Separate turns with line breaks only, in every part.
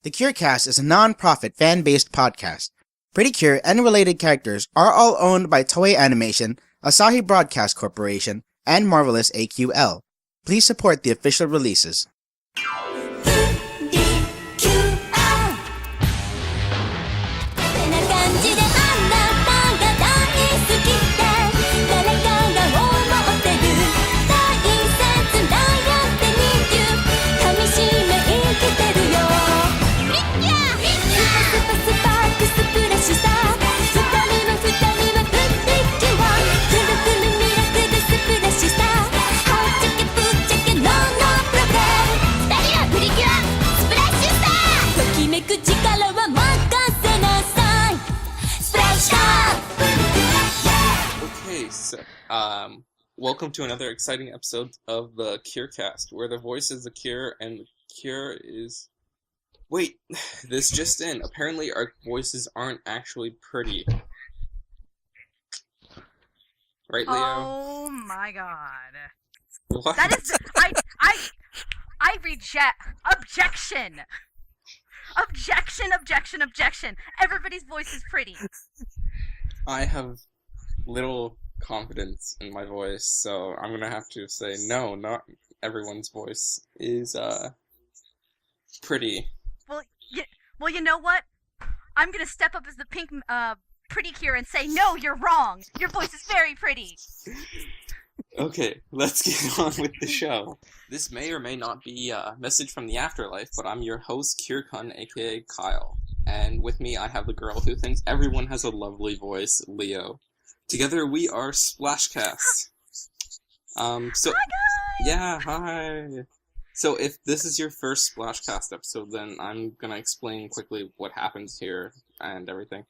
The CureCast is a non-profit fan-based podcast. Pretty Cure and related characters are all owned by Toei Animation, Asahi Broadcast Corporation, and Marvelous AQL. Please support the official releases.
Okay, so, welcome to another exciting episode of the CureCast, where the voice is the cure, and the cure is... Wait, this just in. Apparently our voices aren't actually pretty. Right, Leo?
Oh my god.
What?
That is... I reject... Objection! Objection! Everybody's voice is pretty.
I have little confidence in my voice, so I'm gonna have to say no, not everyone's voice is, pretty.
Well, you know what? I'm gonna step up as the pink, pretty cure and say, no, you're wrong! Your voice is very pretty!
Okay, let's get on with the show. This may or may not be a message from the afterlife, but I'm your host, CureCon, aka Kyle. And with me, I have the girl who thinks everyone has a lovely voice, Leo. Together, we are SplashCast.
Hi, guys!
Yeah, hi! So if this is your first SplashCast episode, then I'm gonna explain quickly what happens here and everything.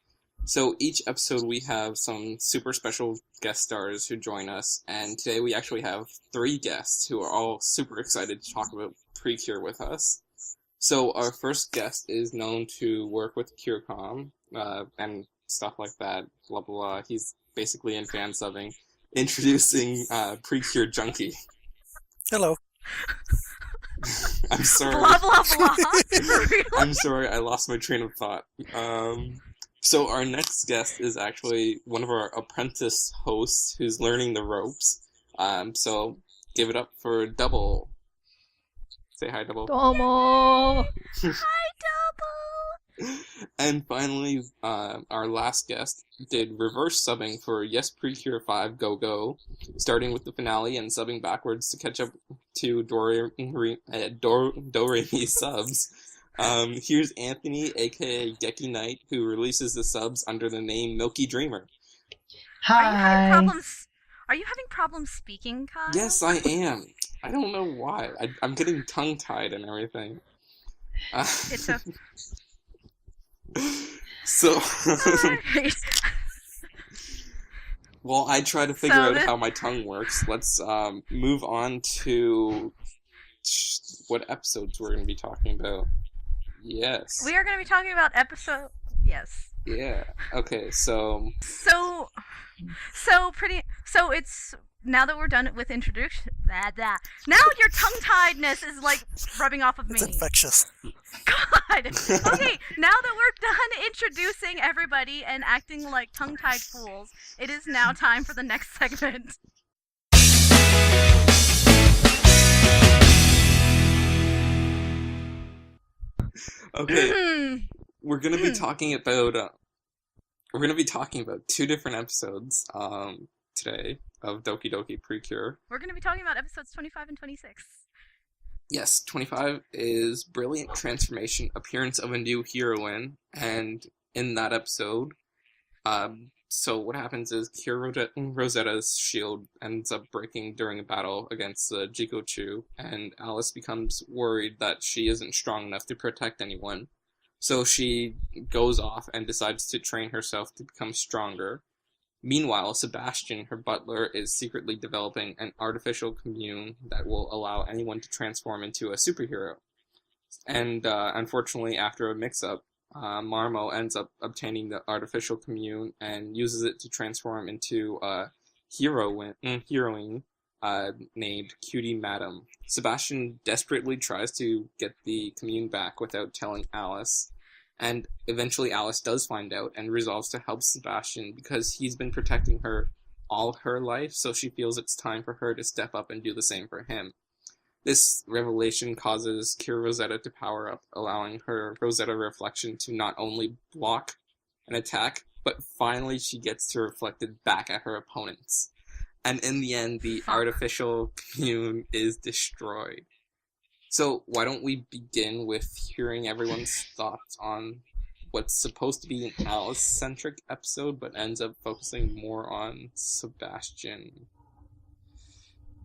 So each episode we have some super special guest stars who join us, and today we actually have 3 guests who are all super excited to talk about Precure with us. So our first guest is known to work with CureCom, and stuff like that, blah blah blah. He's basically in Fansubbing. Introducing Precure Junkie.
Hello.
I'm sorry.
Blah blah blah. Really?
I'm sorry, I lost my train of thought. So our next guest is actually one of our apprentice hosts who's learning the ropes. So give it up for Double. Say hi, Double.
Domo!
Hi, Double!
And finally, our last guest did reverse subbing for Yes Precure 5 Go Go, starting with the finale and subbing backwards to catch up to Do Re Mi subs. Here's Anthony, aka Geki Knight, who releases the subs under the name Milky Dreamer.
Hi!
Are you having problems speaking, Kyle?
Yes, I am. I don't know why. I'm getting tongue-tied and everything.
It's a...
So...
Alright.
While I try to figure out how my tongue works, let's move on to what episodes we're going to be talking about. Yes.
We are going to be talking about episode... Yes.
Yeah. Okay, so
it's... Now that we're done with introduction... Now your tongue-tiedness is, like, rubbing off of me.
It's infectious.
God! Okay, now that we're done introducing everybody and acting like tongue-tied fools, it is now time for the next segment.
Okay, we're gonna be talking about 2 different episodes today of Doki Doki Precure.
We're gonna be talking about episodes 25 and 26.
Yes, 25 is Brilliant Transformation, Appearance of a New Heroine, and in that episode, so what happens is Rosetta's shield ends up breaking during a battle against the Jikochu, and Alice becomes worried that she isn't strong enough to protect anyone. So she goes off and decides to train herself to become stronger. Meanwhile, Sebastian, her butler, is secretly developing an artificial commune that will allow anyone to transform into a superhero. And unfortunately, after a mix-up, Marmo ends up obtaining the artificial commune and uses it to transform into a heroine, named Cutie Madam. Sebastian desperately tries to get the commune back without telling Alice, and eventually Alice does find out and resolves to help Sebastian because he's been protecting her all her life, so she feels it's time for her to step up and do the same for him. This revelation causes Cure Rosetta to power up, allowing her Rosetta reflection to not only block an attack, but finally she gets to reflect it back at her opponents. And in the end, the artificial commune is destroyed. So why don't we begin with hearing everyone's thoughts on what's supposed to be an Alice-centric episode, but ends up focusing more on Sebastian.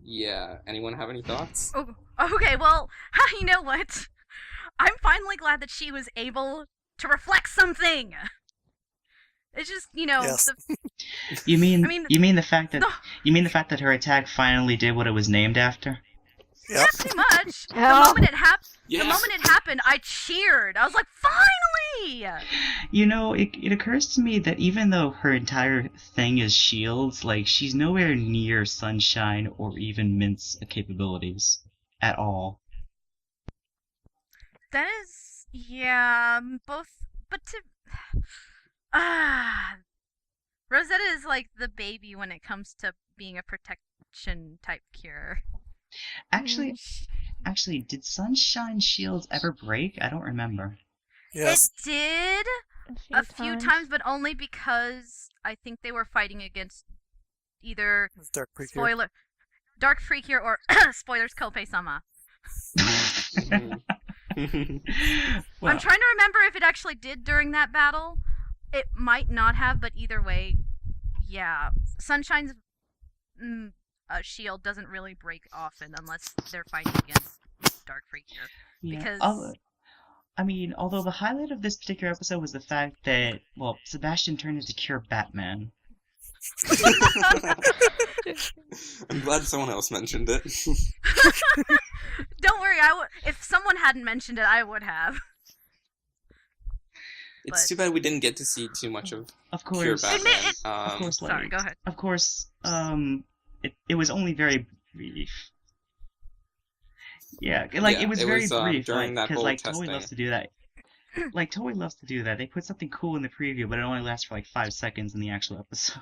Yeah, anyone have any thoughts?
Oh, okay, well, you know what? I'm finally glad that she was able to reflect something. It's just,
Yes.
You mean the fact that her attack finally did what it was named after?
Yeah, pretty much.
Yeah.
The moment
Yeah.
the moment it happened, I cheered. I was like, finally!
It occurs to me that even though her entire thing is shields, like, she's nowhere near Sunshine or even Mint's capabilities at all.
That is, yeah, both, but Rosetta is like the baby when it comes to being a protection type cure.
Actually, did Sunshine shields ever break? I don't remember.
Yes.
It did a few times, but only because I think they were fighting against either
Dark Precure.
Dark Freakier or spoilers Kopei-sama.
Mhm.
Well,
I'm trying to remember if it actually did during that battle. It might not have, but either way, yeah. Sunshine's shield doesn't really break often unless they're fighting against Dark Freakier.
yeah.
Because
Although the highlight of this particular episode was the fact that, well, Sebastian turned into Cure Batman.
I'm glad someone else mentioned it.
don't worry, if someone hadn't mentioned it, I would have.
It's
But-
too bad we didn't get to see too much of
Of
Cure
course,
Batman.
of course,
Sorry, go ahead.
Of course, it was only very brief. Yeah, it was very brief,
during that
because
whole
Toei
testing.
loves to do that. Toei loves to do that. They put something cool in the preview, but it only lasts for 5 seconds in the actual episode.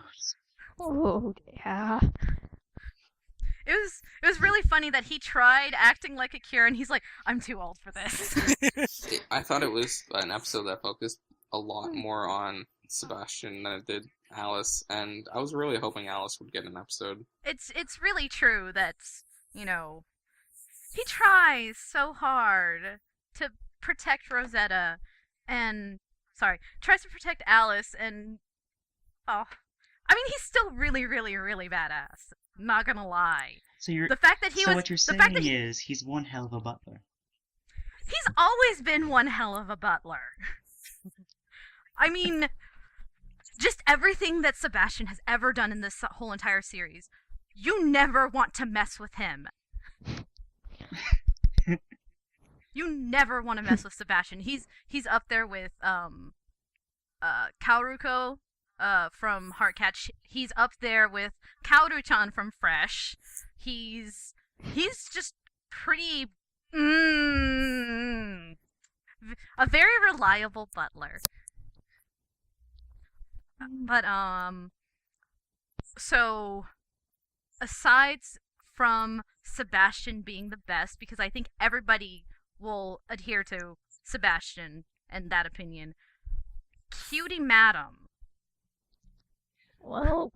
Oh, yeah.
It was really funny that he tried acting like a cure, and he's like, I'm too old for this.
I thought it was an episode that focused a lot more on Sebastian than it did Alice, and I was really hoping Alice would get an episode.
It's really true that, he tries so hard to protect Rosetta tries to protect Alice, and he's still really, really, really badass. Not gonna lie.
So
The fact that
what you're saying is he's one hell of a butler.
he's always been one hell of a butler. Just everything that Sebastian has ever done in this whole entire series, you never want to mess with him. You never want to mess with Sebastian. He's up there with Kaoruko from Heartcatch. He's up there with Kaoru-chan from Fresh. He's just pretty a very reliable butler. But so aside from Sebastian being the best, because I think everybody will adhere to Sebastian and that opinion, Cutie Madam.
Well,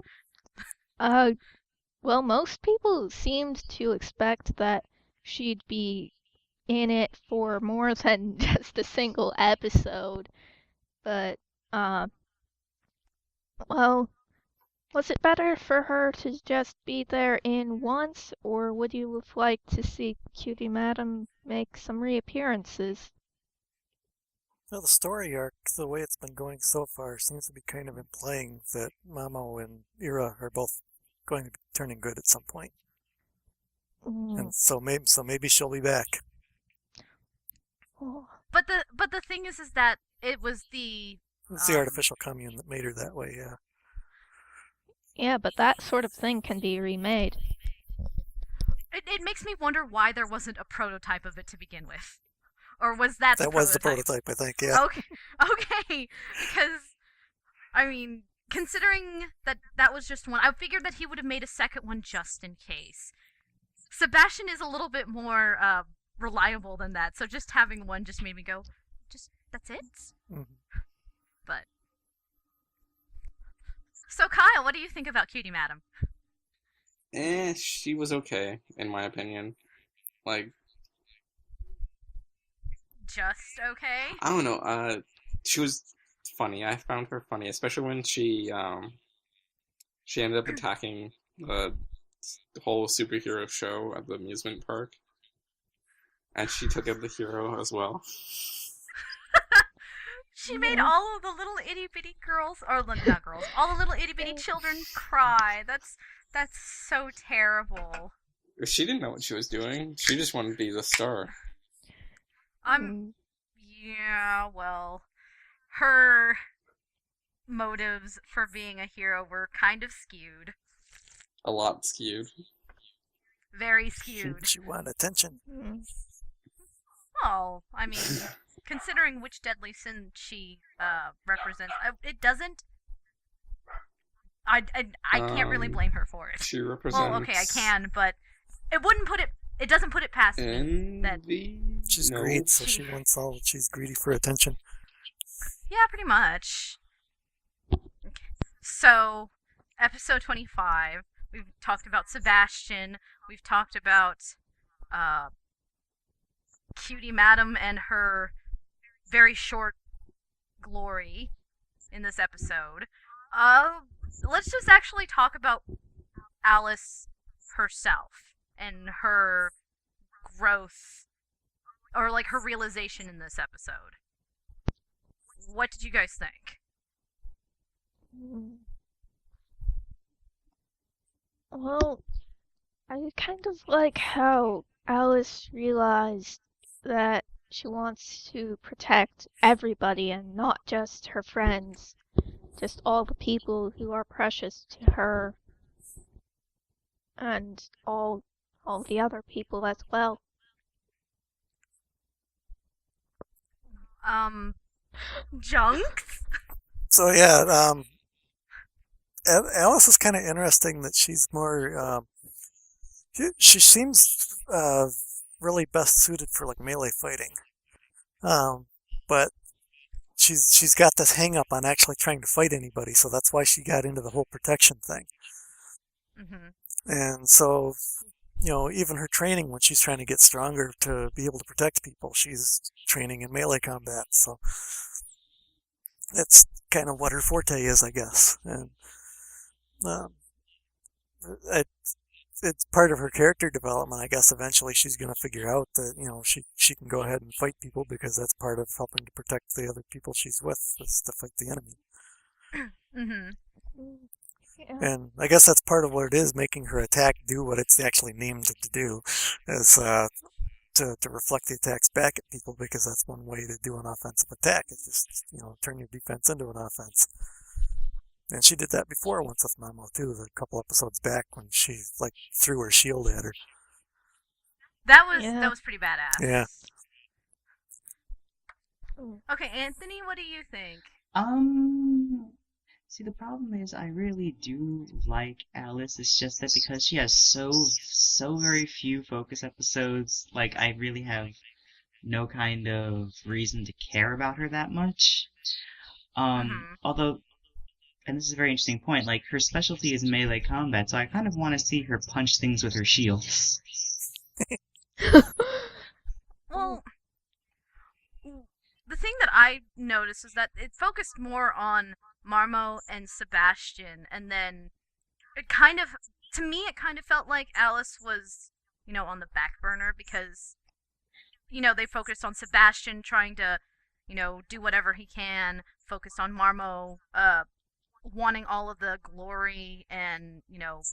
most people seemed to expect that she'd be in it for more than just a single episode. But, was it better for her to just be there in once, or would you have liked to see Cutie Madam make some reappearances?
Well, the story arc, the way it's been going so far, seems to be kind of implying that Mamo and Ira are both going to be turning good at some point. And so maybe she'll be back.
Oh.
But the thing is that it was the
It's the artificial commune that made her that way, yeah.
Yeah, but that sort of thing can be remade.
It makes me wonder why there wasn't a prototype of it to begin with. Or was that the
That was the prototype, I think, yeah.
Okay, because, I mean, considering that was just one, I figured that he would have made a second one just in case. Sebastian is a little bit more reliable than that, so just having one just made me go, that's it?
Mm-hmm.
But... So, Kyle, what do you think about Cutie Madam?
She was okay, in my opinion. Like,
Just okay?
I don't know, she was funny. I found her funny, especially when she ended up attacking the whole superhero show at the amusement park. And she took out the hero as well.
She made all of the little itty bitty girls, or not girls, all the little itty bitty children cry. That's so terrible.
She didn't know what she was doing. She just wanted to be the star.
Yeah, well, her motives for being a hero were kind of skewed.
A lot skewed.
Very skewed.
She wanted attention.
Well, I mean, considering which deadly sin she represents, it doesn't. I can't really blame her for it.
She represents.
Well, okay, I can, but it wouldn't put it. It doesn't put it past me that
She's greedy, so she wants all. She's greedy for attention.
Yeah, pretty much. Okay. So, episode 25. We've talked about Sebastian. We've talked about Cutie Madam and her very short glory in this episode. Let's just actually talk about Alice herself and her growth, or like her realization in this episode. What did you guys think?
Well, I kind of like how Alice realized that she wants to protect everybody and not just her friends, just all the people who are precious to her, and all the other people as well.
Junks?
So yeah, Alice is kind of interesting that she's more. She seems really best suited for like melee fighting, but she's got this hang up on actually trying to fight anybody, so that's why she got into the whole protection thing.
Mm-hmm.
And so, even her training when she's trying to get stronger to be able to protect people, she's training in melee combat. So that's kind of what her forte is, I guess. And it's part of her character development, I guess. Eventually she's going to figure out that, she can go ahead and fight people because that's part of helping to protect the other people she's with, is to fight the enemy.
Mm-hmm.
Yeah.
And I guess that's part of what it is, making her attack do what it's actually named it to do, is to reflect the attacks back at people, because that's one way to do an offensive attack. It's just, turn your defense into an offense. And she did that before once with Mamo too, a couple episodes back when she threw her shield at her.
That was pretty badass.
Yeah.
Okay, Anthony, what do you think?
See, the problem is I really do like Alice. It's just that because she has so very few focus episodes, I really have no kind of reason to care about her that much. Although, and this is a very interesting point, her specialty is melee combat, so I kind of want to see her punch things with her shields.
Well, the thing that I noticed is that it focused more on Marmo and Sebastian, and then to me it kind of felt like Alice was, on the back burner, because, they focused on Sebastian trying to, do whatever he can, focused on Marmo, wanting all of the glory and,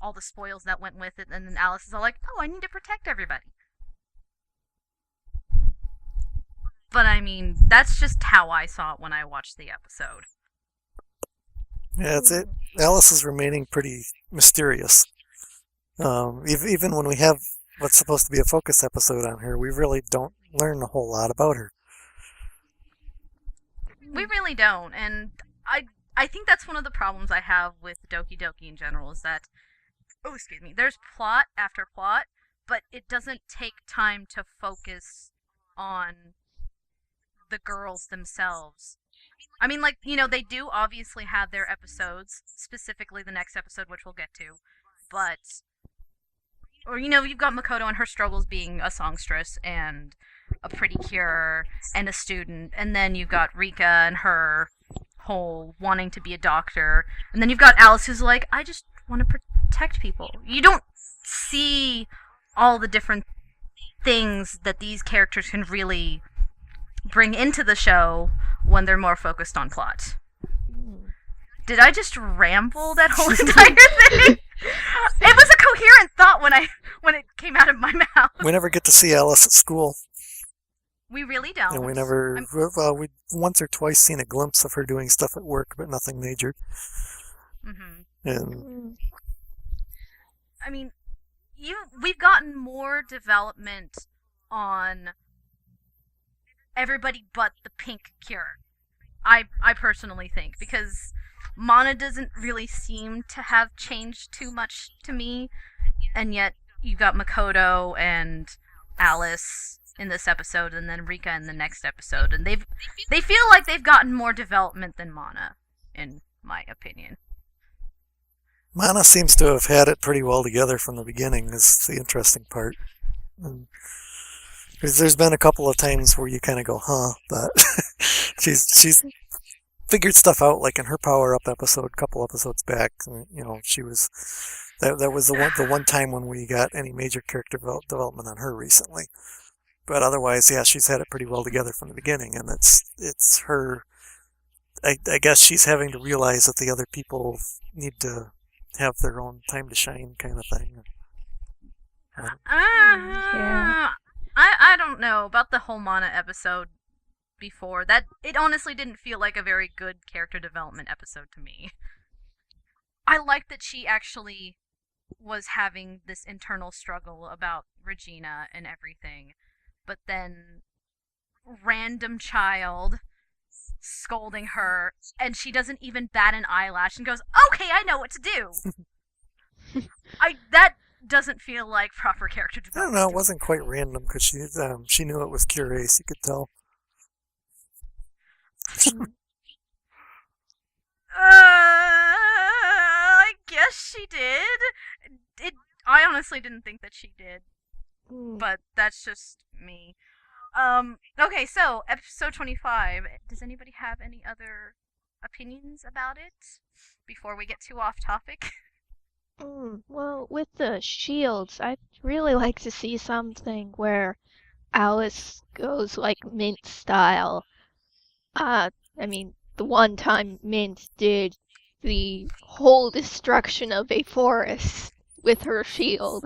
all the spoils that went with it, and then Alice is all like, oh, I need to protect everybody. But I mean, that's just how I saw it when I watched the episode.
Yeah, that's it. Alice is remaining pretty mysterious. Even when we have what's supposed to be a focus episode on her, we really don't learn a whole lot about her.
We really don't, and I think that's one of the problems I have with Doki Doki in general, is that, oh, excuse me, there's plot after plot, but it doesn't take time to focus on the girls themselves. I mean, like, you know, they do obviously have their episodes, specifically the next episode, which we'll get to, but, or, you know, you've got Makoto and her struggles being a songstress and a pretty cure and a student, and then you've got Rika and her whole wanting to be a doctor, and then you've got Alice who's like, I just want to protect people. You don't see all the different things that these characters can really bring into the show when they're more focused on plot. Did I just ramble that whole entire thing? It was a coherent thought when it came out of my mouth.
We never get to see Alice at school.
We really don't.
And we never, we once or twice seen a glimpse of her doing stuff at work, but nothing major.
Mm-hmm.
And
I mean, we've gotten more development on everybody but the pink cure. I personally think, because Mana doesn't really seem to have changed too much to me, and yet you got Makoto and Alice in this episode, and then Rika in the next episode, and they feel like they've gotten more development than Mana, in my opinion.
Mana seems to have had it pretty well together from the beginning, is the interesting part. Because there's been a couple of times where you kind of go, huh, but she's figured stuff out, like in her power-up episode a couple episodes back. You know, she was... That was the one time when we got any major character development on her recently. But otherwise, yeah, she's had it pretty well together from the beginning, and it's her... I guess she's having to realize that the other people need to have their own time to shine, kind of thing.
Yeah.
I don't know about the whole Mana episode before. That it honestly didn't feel like a very good character development episode to me. I liked that she actually was having this internal struggle about Regina and everything, but then random child scolding her, and she doesn't even bat an eyelash and goes, okay, I know what to do. That doesn't feel like proper character
I don't
development.
know, it wasn't quite random, because she knew it was Curace, you could tell.
I guess she did. I honestly didn't think that she did, but that's just me. Okay, so episode 25. Does anybody have any other opinions about it before we get too off topic?
Well, with the shields, I'd really like to see something where Alice goes like Mint style. I mean, the one time Mint did the whole destruction of a forest with her shield.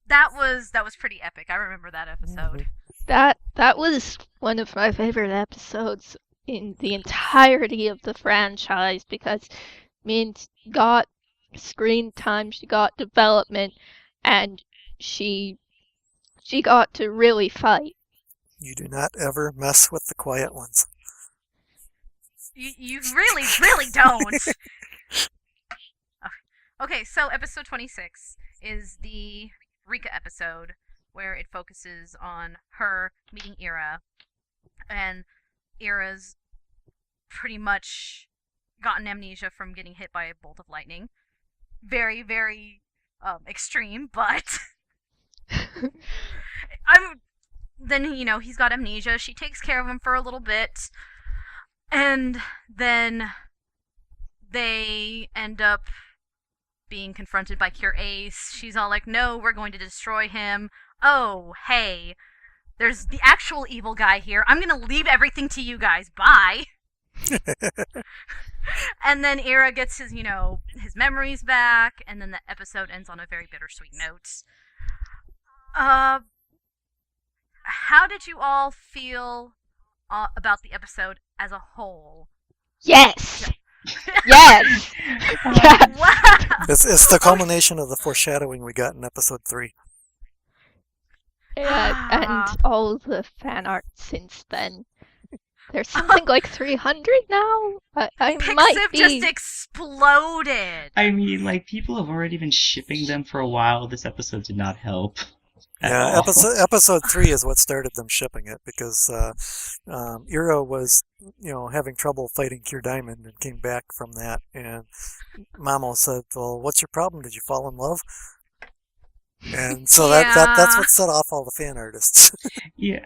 That was pretty epic. I remember that episode.
That was one of my favorite episodes in the entirety of the franchise, because Mint got screen time, she got development, and she got to really fight.
You do not ever mess with the quiet ones.
You really, really don't. Okay, so episode 26 is the Rika episode, where it focuses on her meeting Ira, and Ira's pretty much gotten amnesia from getting hit by a bolt of lightning. Very, very extreme, but then, you know, he's got amnesia. She takes care of him for a little bit, and then they end up being confronted by Cure Ace. She's all like, no, we're going to destroy him. Oh, hey, there's the actual evil guy here. I'm gonna leave everything to you guys. Bye. And then Ira gets his, you know, his memories back, and then the episode ends on a very bittersweet note. How did you all feel about the episode as a whole?
Yes! Yes! Yes!
Wow.
It's the culmination of the foreshadowing we got in episode 3.
Yeah, and all the fan art since then. There's something like 300 now? I might
Pixiv
be...
just exploded.
I mean, like, people have already been shipping them for a while. This episode did not help.
Yeah, episode 3 is what started them shipping it, because Ira was, having trouble fighting Cure Diamond and came back from that, and Mamo said, well, what's your problem? Did you fall in love? And so that's what set off all the fan artists.
Yeah.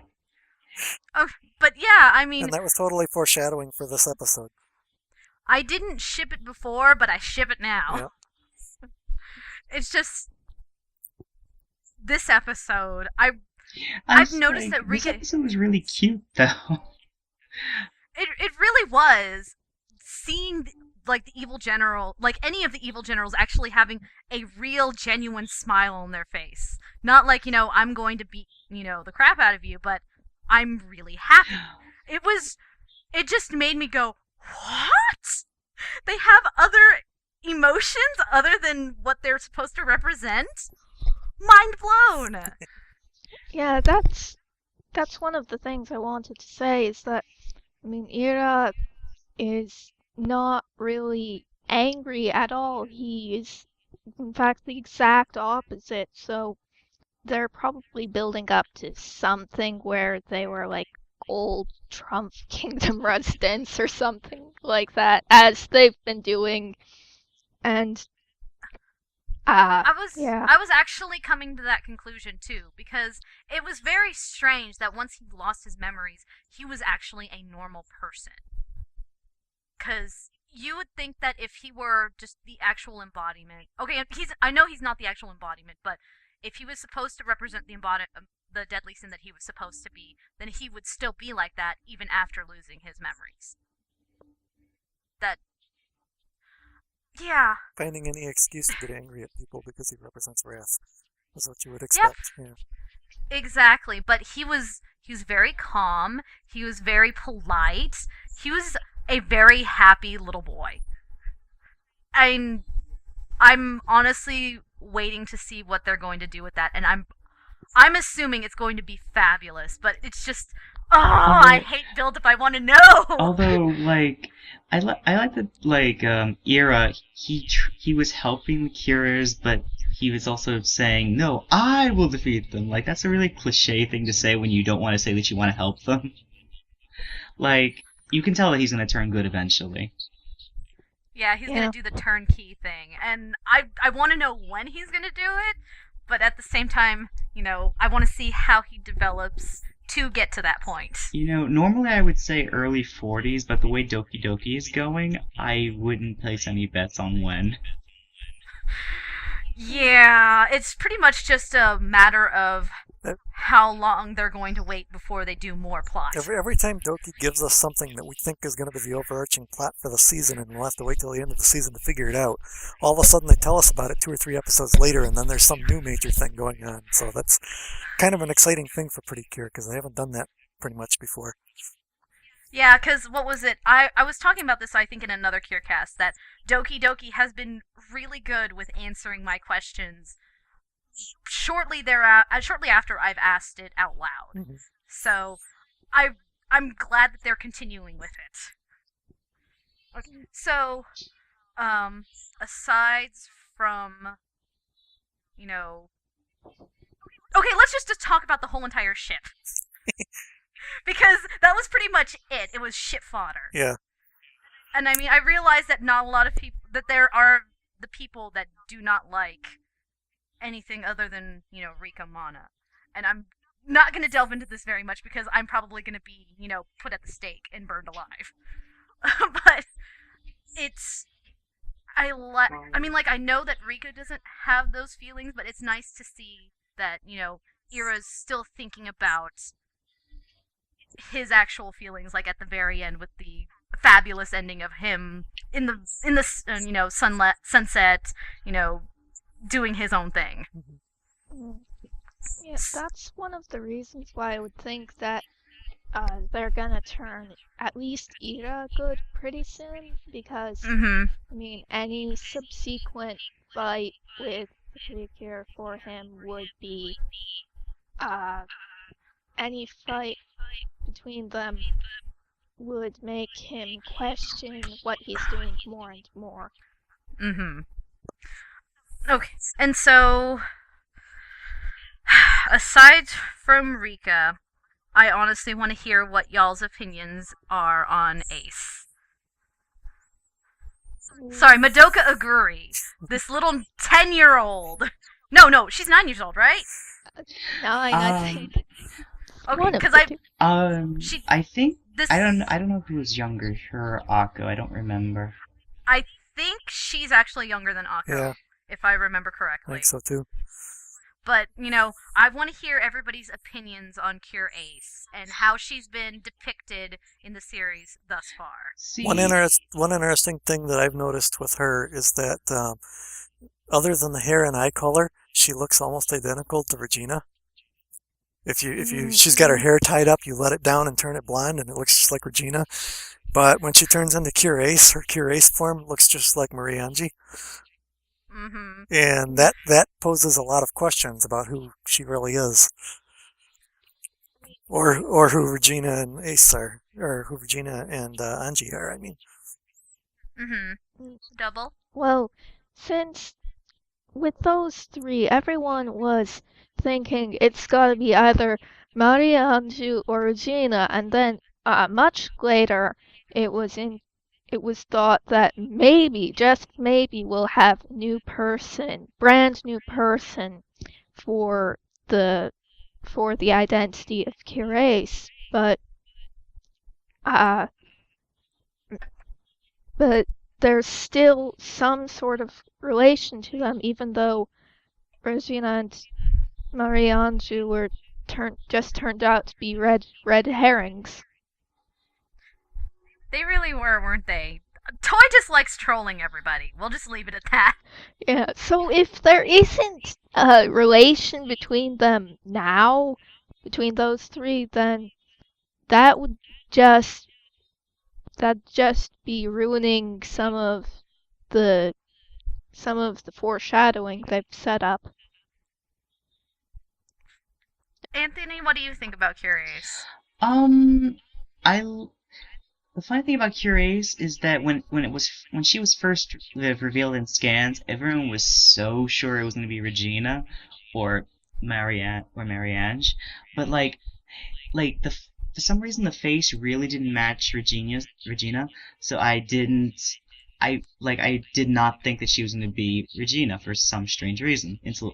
But yeah, I mean,
And that was totally foreshadowing for this episode.
I didn't ship it before, but I ship it now.
Yep.
It's just this episode. I've noticed that Rika.
This episode was really cute, though.
It really was. Seeing like the evil general, like any of the evil generals, actually having a real, genuine smile on their face. Not like I'm going to beat the crap out of you, but I'm really happy. It just made me go, what? They have other emotions other than what they're supposed to represent? Mind blown.
Yeah, that's one of the things I wanted to say, is that, Ira is not really angry at all. He is, in fact, the exact opposite, so they're probably building up to something where they were like old Trump Kingdom residents or something like that, as they've been doing. And
I
yeah.
was actually coming to that conclusion too, because it was very strange that once he lost his memories, he was actually a normal person. Because you would think that if he were just the actual embodiment, okay, I know he's not the actual embodiment, but if he was supposed to represent the deadly sin that he was supposed to be, then he would still be like that even after losing his memories. Yeah.
Finding any excuse to get angry at people because he represents wrath is what you would expect.
Yep.
Yeah.
Exactly, but he was very calm, he was very polite, he was a very happy little boy. I'm honestly waiting to see what they're going to do with that, and I'm assuming it's going to be fabulous, but it's just I hate build-up, I want to know!
Although, like, I like that, like, Ira, he was helping the Curers, but he was also saying, no, I will defeat them. Like, that's a really cliche thing to say when you don't want to say that you want to help them. Like, you can tell that he's going to turn good eventually.
Yeah, he's going to do the turnkey thing, and I want to know when he's going to do it, but at the same time, I want to see how he develops to get to that point.
Normally I would say early 40s, but the way Doki Doki is going, I wouldn't place any bets on when.
Yeah, it's pretty much just a matter of how long they're going to wait before they do more plot.
Every time Doki gives us something that we think is going to be the overarching plot for the season, and we'll have to wait till the end of the season to figure it out, all of a sudden they tell us about it 2 or 3 episodes later, and then there's some new major thing going on. So that's kind of an exciting thing for Pretty Cure, because they haven't done that pretty much before.
Yeah, because what was it? I was talking about this, I think, in another CureCast, that Doki Doki has been really good with answering my questions shortly after I've asked it out loud.
Mm-hmm.
So I'm glad that they're continuing with it. Okay, so aside from okay, let's just talk about the whole entire ship. Because that was pretty much it. It was shit fodder.
Yeah.
And I realize that not a lot of people, that there are the people that do not like anything other than, Rika Mana. And I'm not going to delve into this very much because I'm probably going to be, put at the stake and burned alive. But I know that Rika doesn't have those feelings, but it's nice to see that, Ira's still thinking about his actual feelings, like at the very end with the fabulous ending of him in the sunset, doing his own thing.
Yeah, that's one of the reasons why I would think that they're gonna turn at least Ira good pretty soon, because,
Mm-hmm.
I mean, any subsequent fight with the Precure for him would be, any fight between them would make him question what he's doing more and more.
Mm-hmm. Okay, and so, aside from Rika, I honestly want to hear what y'all's opinions are on Ace. Sorry, Madoka Aguri, this little 10-year-old. No, she's 9 years old, right?
9, I think.
Okay,
One of
because
the two.
she
I think
this
I don't know who was younger, her or Akko. I don't remember.
I think she's actually younger than Akko,
Yeah.
if I remember
I
correctly.
think so too.
But, I want to hear everybody's opinions on Cure Ace and how she's been depicted in the series thus far.
See,
One interesting thing that I've noticed with her is that other than the hair and eye color, she looks almost identical to Regina. She's got her hair tied up, you let it down and turn it blonde, and it looks just like Regina. But when she turns into Cure Ace, her Cure Ace form looks just like Marie Angie.
Mm-hmm.
And that poses a lot of questions about who she really is. Or who Regina and Ace are, or who Regina and Angie are, I mean.
Mm-hmm. Double?
Well, since with those three, everyone was thinking it's gotta be either Maria Anju or Regina, and then much later it was thought that maybe, just maybe, we'll have brand new person for the identity of Curace, but there's still some sort of relation to them, even though Regina and Marie Anju were turned out to be red herrings.
They really were, weren't they? Toy just likes trolling everybody. We'll just leave it at that.
Yeah, so if there isn't a relation between them now, between those three, then that would just be ruining some of the foreshadowing they've set up.
Anthony, what do you think about Curious?
The funny thing about Curace is that when she was first revealed in scans, everyone was so sure it was going to be Regina or Mariange, but for some reason the face really didn't match Regina, so I did not think that she was going to be Regina for some strange reason.
You're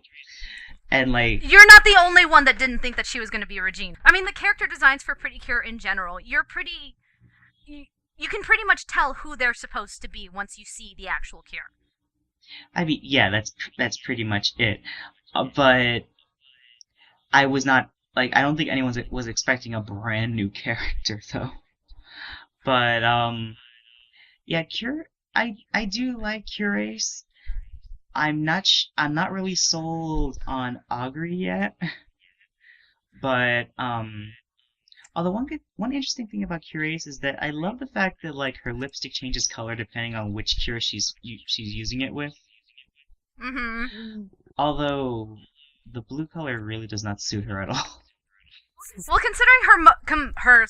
not the only one that didn't think that she was going to be Regina. I mean, the character designs for Pretty Cure in general, you can pretty much tell who they're supposed to be once you see the actual Cure.
I mean, yeah, that's pretty much it. But I was not, I don't think anyone was expecting a brand new character, though. But, yeah, I do like Curace. I'm not really sold on Augury yet. But, although one interesting thing about Curace is that I love the fact that her lipstick changes color depending on which cure she's using it with.
Mm-hmm.
Although the blue color really does not suit her at all.
Well, considering her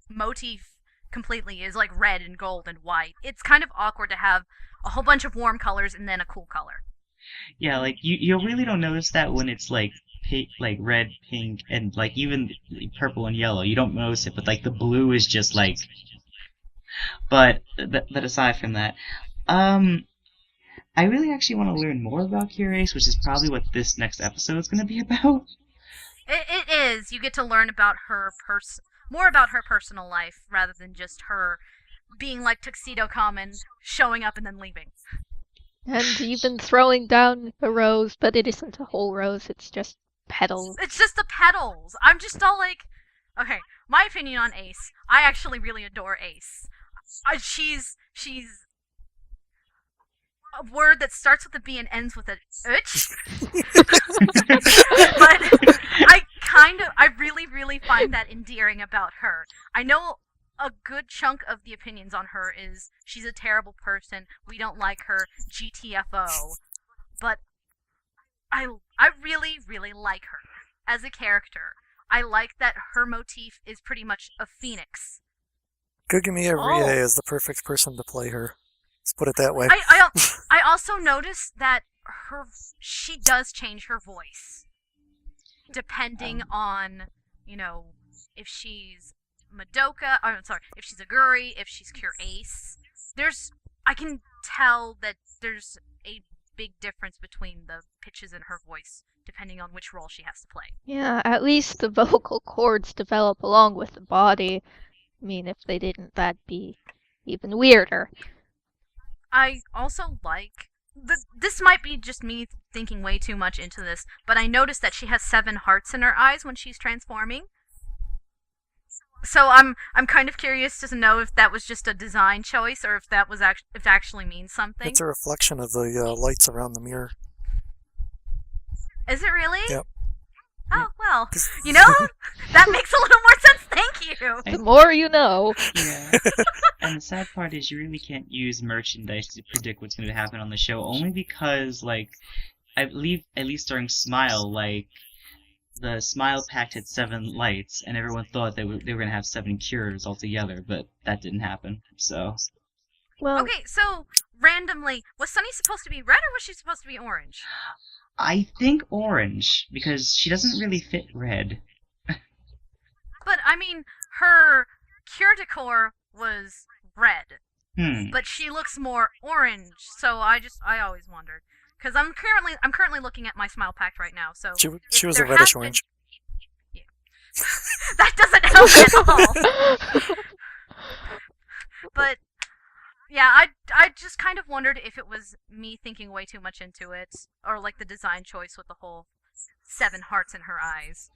motif completely is like red and gold and white, it's kind of awkward to have a whole bunch of warm colors and then a cool color.
Yeah, you really don't notice that when it's red, pink, and even purple and yellow. You don't notice it, but the blue is just But aside from that, I really actually want to learn more about Curace, which is probably what this next episode is going to be about.
It is. You get to learn about more about her personal life rather than just her being like Tuxedo Common, showing up and then leaving.
And even throwing down a rose, but it isn't a whole rose, it's just petals.
It's just the petals. I'm just all okay, my opinion on Ace. I actually really adore Ace. She's a word that starts with a B and ends with a itch. But I I really, really find that endearing about her. I know a good chunk of the opinions on her is she's a terrible person, we don't like her, GTFO, but I really, really like her as a character. I like that her motif is pretty much a phoenix.
Gugumiya Rie is the perfect person to play her. Let's put it that way.
I also noticed that she does change her voice depending on, if she's Madoka, if she's Aguri, if she's Cure Ace. I can tell that there's a big difference between the pitches in her voice depending on which role she has to play.
Yeah, at least the vocal cords develop along with the body. I mean, if they didn't, that'd be even weirder.
I also like... This might be just me thinking way too much into this, but I noticed that she has 7 hearts in her eyes when she's transforming. So I'm kind of curious to know if that was just a design choice or if that was if it actually means something.
It's a reflection of the lights around the mirror.
Is it really?
Yep.
Oh, well, that makes a little more sense, thank you!
The more you know.
Yeah. And the sad part is you really can't use merchandise to predict what's going to happen on the show, only because, I believe, at least during Smile, the Smile Pact had 7 lights, and everyone thought they were going to have 7 cures altogether, but that didn't happen, so...
Well,
Okay, so, randomly, was Sunny supposed to be red or was she supposed to be orange?
I think orange, because she doesn't really fit red.
But, I mean, her cure decor was red, but she looks more orange, so I always wondered. Because I'm currently looking at my Smile Pact right now, so...
She was a reddish orange.
Yeah. That doesn't help at all! But... yeah, I just kind of wondered if it was me thinking way too much into it, or the design choice with the whole 7 hearts in her eyes.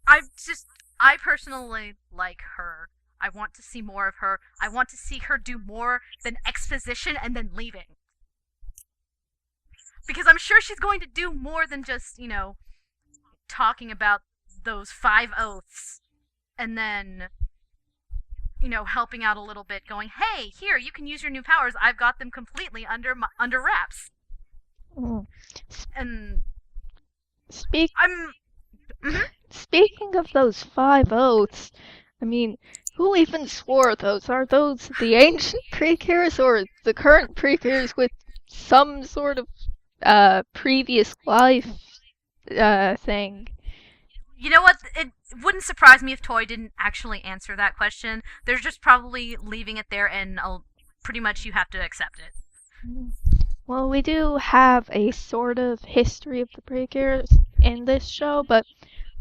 I personally like her. I want to see more of her. I want to see her do more than exposition and then leaving. Because I'm sure she's going to do more than just, talking about those 5 oaths, and then... helping out a little bit, going, hey, here, you can use your new powers. I've got them completely under wraps.
mm.
And
Speaking of those 5 oaths, I mean, who even swore those? Are those the ancient precures or the current precures with some sort of previous life thing?
You know what? It wouldn't surprise me if Toy didn't actually answer that question. They're just probably leaving it there, and pretty much you have to accept it.
Well, we do have a sort of history of the precures in this show, but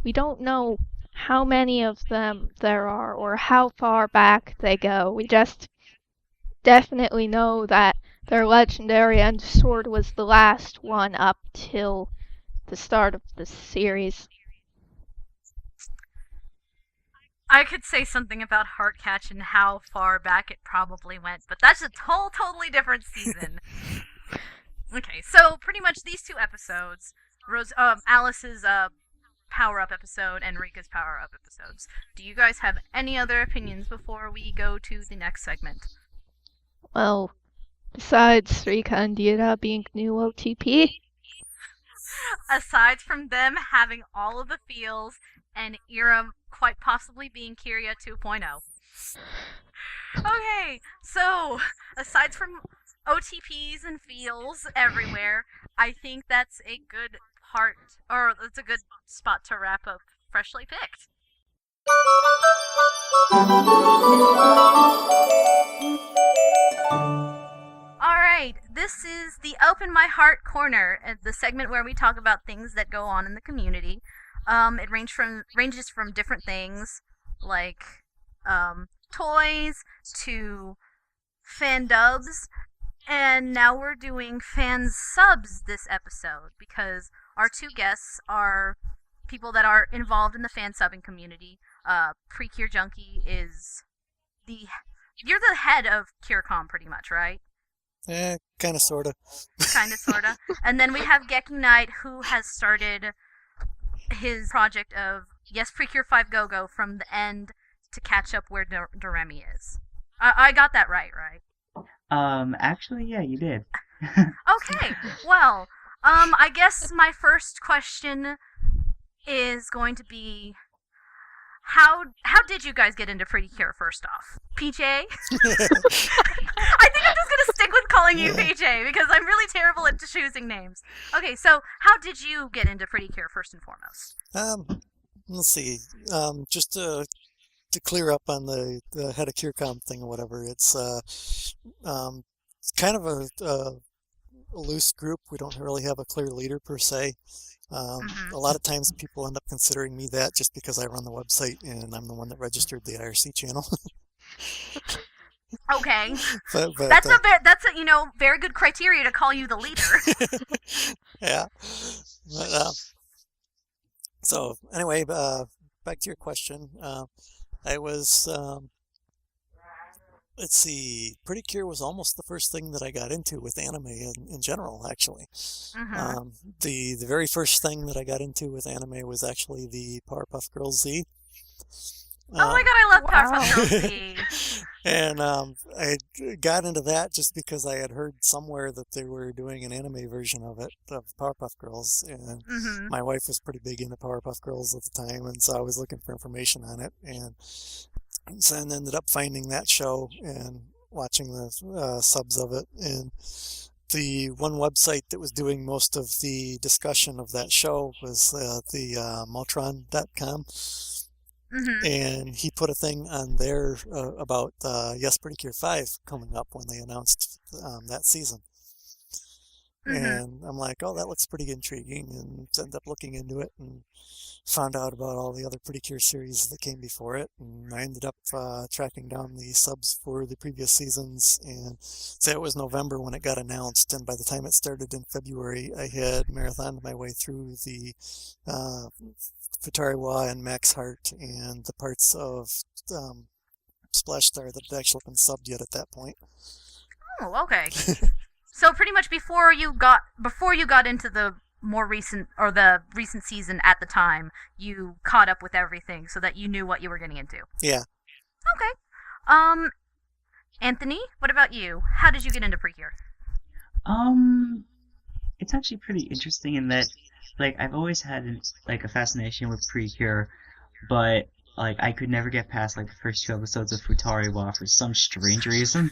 we don't know how many of them there are or how far back they go. We just definitely know that they're legendary, and Sword was the last one up till the start of the series.
I could say something about Heartcatch and how far back it probably went, but that's a totally different season. Okay, so pretty much these 2 episodes, Alice's power-up episode and Rika's power-up episodes. Do you guys have any other opinions before we go to the next segment?
Well, besides Rika and Dira being new OTP,
aside from them having all of the feels and Ira quite possibly being Kiria 2.0. Okay, so aside from OTPs and feels everywhere, I think that's a good that's a good spot to wrap up Freshly Picked. Alright, this is the Open My Heart Corner, the segment where we talk about things that go on in the community. It ranges from different things, like toys to fandubs, and now we're doing fansubs this episode, because our 2 guests are people that are involved in the fansubbing community. Pre-Cure Junkie is you're the head of CureCom pretty much, right?
Kinda, sorta.
Kinda, sorta. And then we have Geki Knight, who has started his project of Yes Precure 5 Go-Go from the end to catch up where Doremi is. I got that right?
Actually, yeah, you did.
Okay, well, I guess my first question is going to be, how did you guys get into Pretty Cure first off? PJ? I think I'm just gonna stick with calling you PJ because I'm really terrible at choosing names. Okay, so how did you get into Pretty Cure first and foremost?
Let's see. Just to clear up on the head of CureCom thing or whatever, it's kind of a loose group. We don't really have a clear leader per se. A lot of times people end up considering me that just because I run the website and I'm the one that registered the IRC channel.
Okay,
but
that's a very good criteria to call you the leader.
Yeah. But, so anyway, back to your question. I was let's see, Pretty Cure was almost the first thing that I got into with anime in general, actually. The very first thing that I got into with anime was actually the Powerpuff Girls Z.
Oh my god, I love Powerpuff Girls Z!
And I got into that just because I had heard somewhere that they were doing an anime version of it, of Powerpuff Girls, and my wife was pretty big into Powerpuff Girls at the time, and so I was looking for information on it, and so I ended up finding that show and watching the subs of it. And the one website that was doing most of the discussion of that show was the Motron.com. And he put a thing on there about Yes Pretty Cure 5 coming up when they announced that season. And I'm like, oh, that looks pretty intriguing, and ended up looking into it and found out about all the other Pretty Cure series that came before it, and I ended up tracking down the subs for the previous seasons, and say it was November when it got announced, and by the time it started in February, I had marathoned my way through the Futariwa and Max Heart and the parts of Splash Star that had actually been subbed yet at that point.
Oh, okay. So pretty much before you got into the more recent or the recent season at the time, you caught up with everything so that you knew what you were getting into.
Yeah.
Okay. Anthony, what about you? How did you get into Precure?
It's actually pretty interesting in that, like, I've always had a fascination with Precure, but like I could never get past like the first 2 episodes of Futariwa for some strange reason.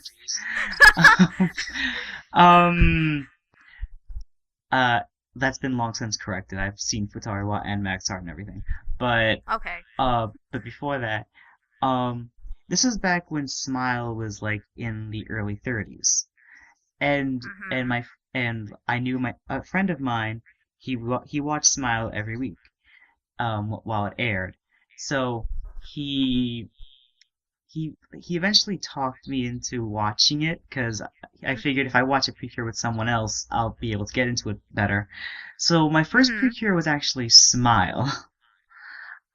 That's been long since corrected. I've seen Futariwa and Max Heart and everything, but
okay.
But before that, this was back when Smile was like in the early 30s, and I knew a friend of mine. He watched Smile every week, while it aired. So he eventually talked me into watching it because I figured if I watch a Precure with someone else, I'll be able to get into it better. So my first Precure was actually Smile.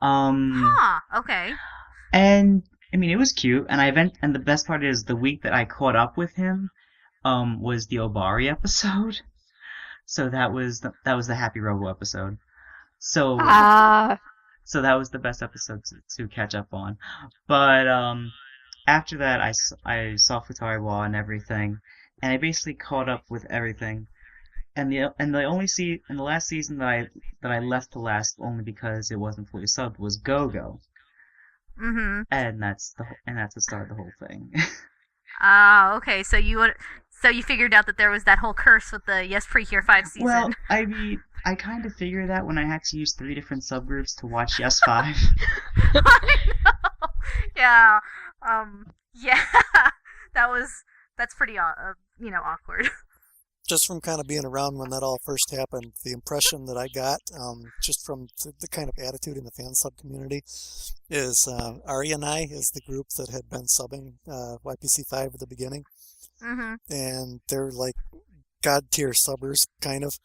Okay.
And I mean, it was cute, and the best part is the week that I caught up with him, was the Obari episode. So that was the Happy Robo episode. So so that was the best episode to catch up on. But after that, I saw Futariwa and everything, and I basically caught up with everything. And the last season that I left to last only because it wasn't fully subbed was Go-Go. And that's the start of the whole thing.
Okay. So you figured out that there was that whole curse with the Yes Precure 5 season.
Well, I mean, I kind of figured that when I had to use 3 different subgroups to watch Yes 5.
I know. Yeah. Yeah. That's pretty awkward.
Just from kind of being around when that all first happened, the impression that I got, just from the kind of attitude in the fan sub community, is Ari and I is the group that had been subbing YPC5 at the beginning. And they're like god tier subbers, kind of,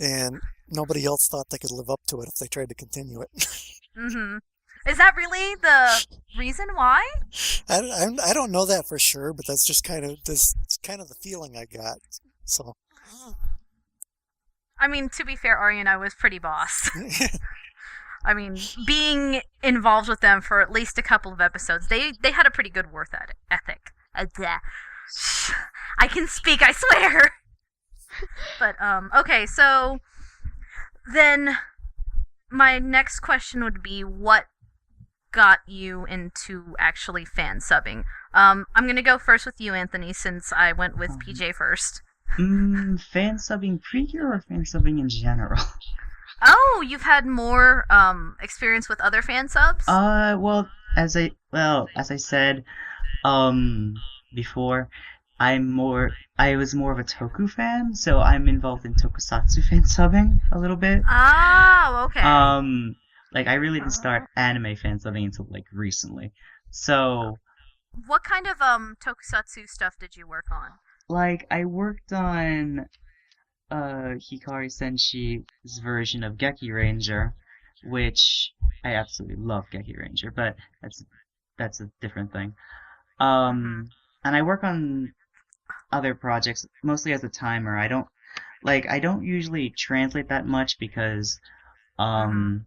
and nobody else thought they could live up to it if they tried to continue it.
Is that really the reason why?
I don't know that for sure, but that's just kind of the feeling I got. So,
I mean, to be fair, Ari and I was pretty boss. I mean, being involved with them for at least a couple of episodes, they had a pretty good work ethic. I can speak, I swear. But okay, so then my next question would be, what got you into actually fan subbing? I'm gonna go first with you, Anthony, since I went with PJ first.
Fan subbing pre-cure or fan subbing in general?
Oh, you've had more experience with other fan subs?
Well, as I said, before, I was more of a Toku fan, so I'm involved in tokusatsu fan subbing a little bit.
Oh, okay.
Like I really didn't start anime fan subbing until like recently. So,
what kind of tokusatsu stuff did you work on?
like I worked on Hikari Senshi's version of Geki Ranger, which I absolutely love Geki Ranger, but that's a different thing. And I work on other projects mostly as a timer. I don't usually translate that much because I'm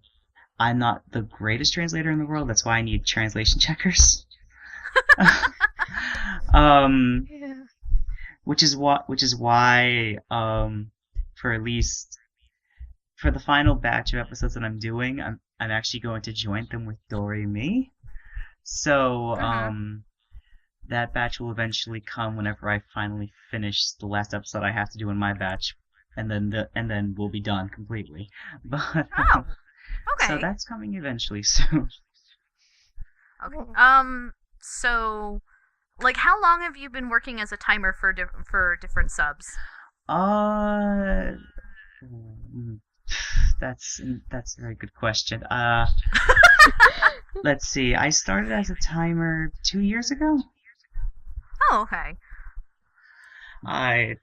not the greatest translator in the world. That's why I need translation checkers.
Yeah.
Which is why for the final batch of episodes that I'm doing, I'm actually going to join them with Doremi. So that batch will eventually come whenever I finally finish the last episode I have to do in my batch, and then we'll be done completely. But
Okay.
so that's coming eventually soon.
Okay. So, like, how long have you been working as a timer for different subs?
That's a very good question. Let's see. I started as a timer 2 years ago.
Oh, okay.
I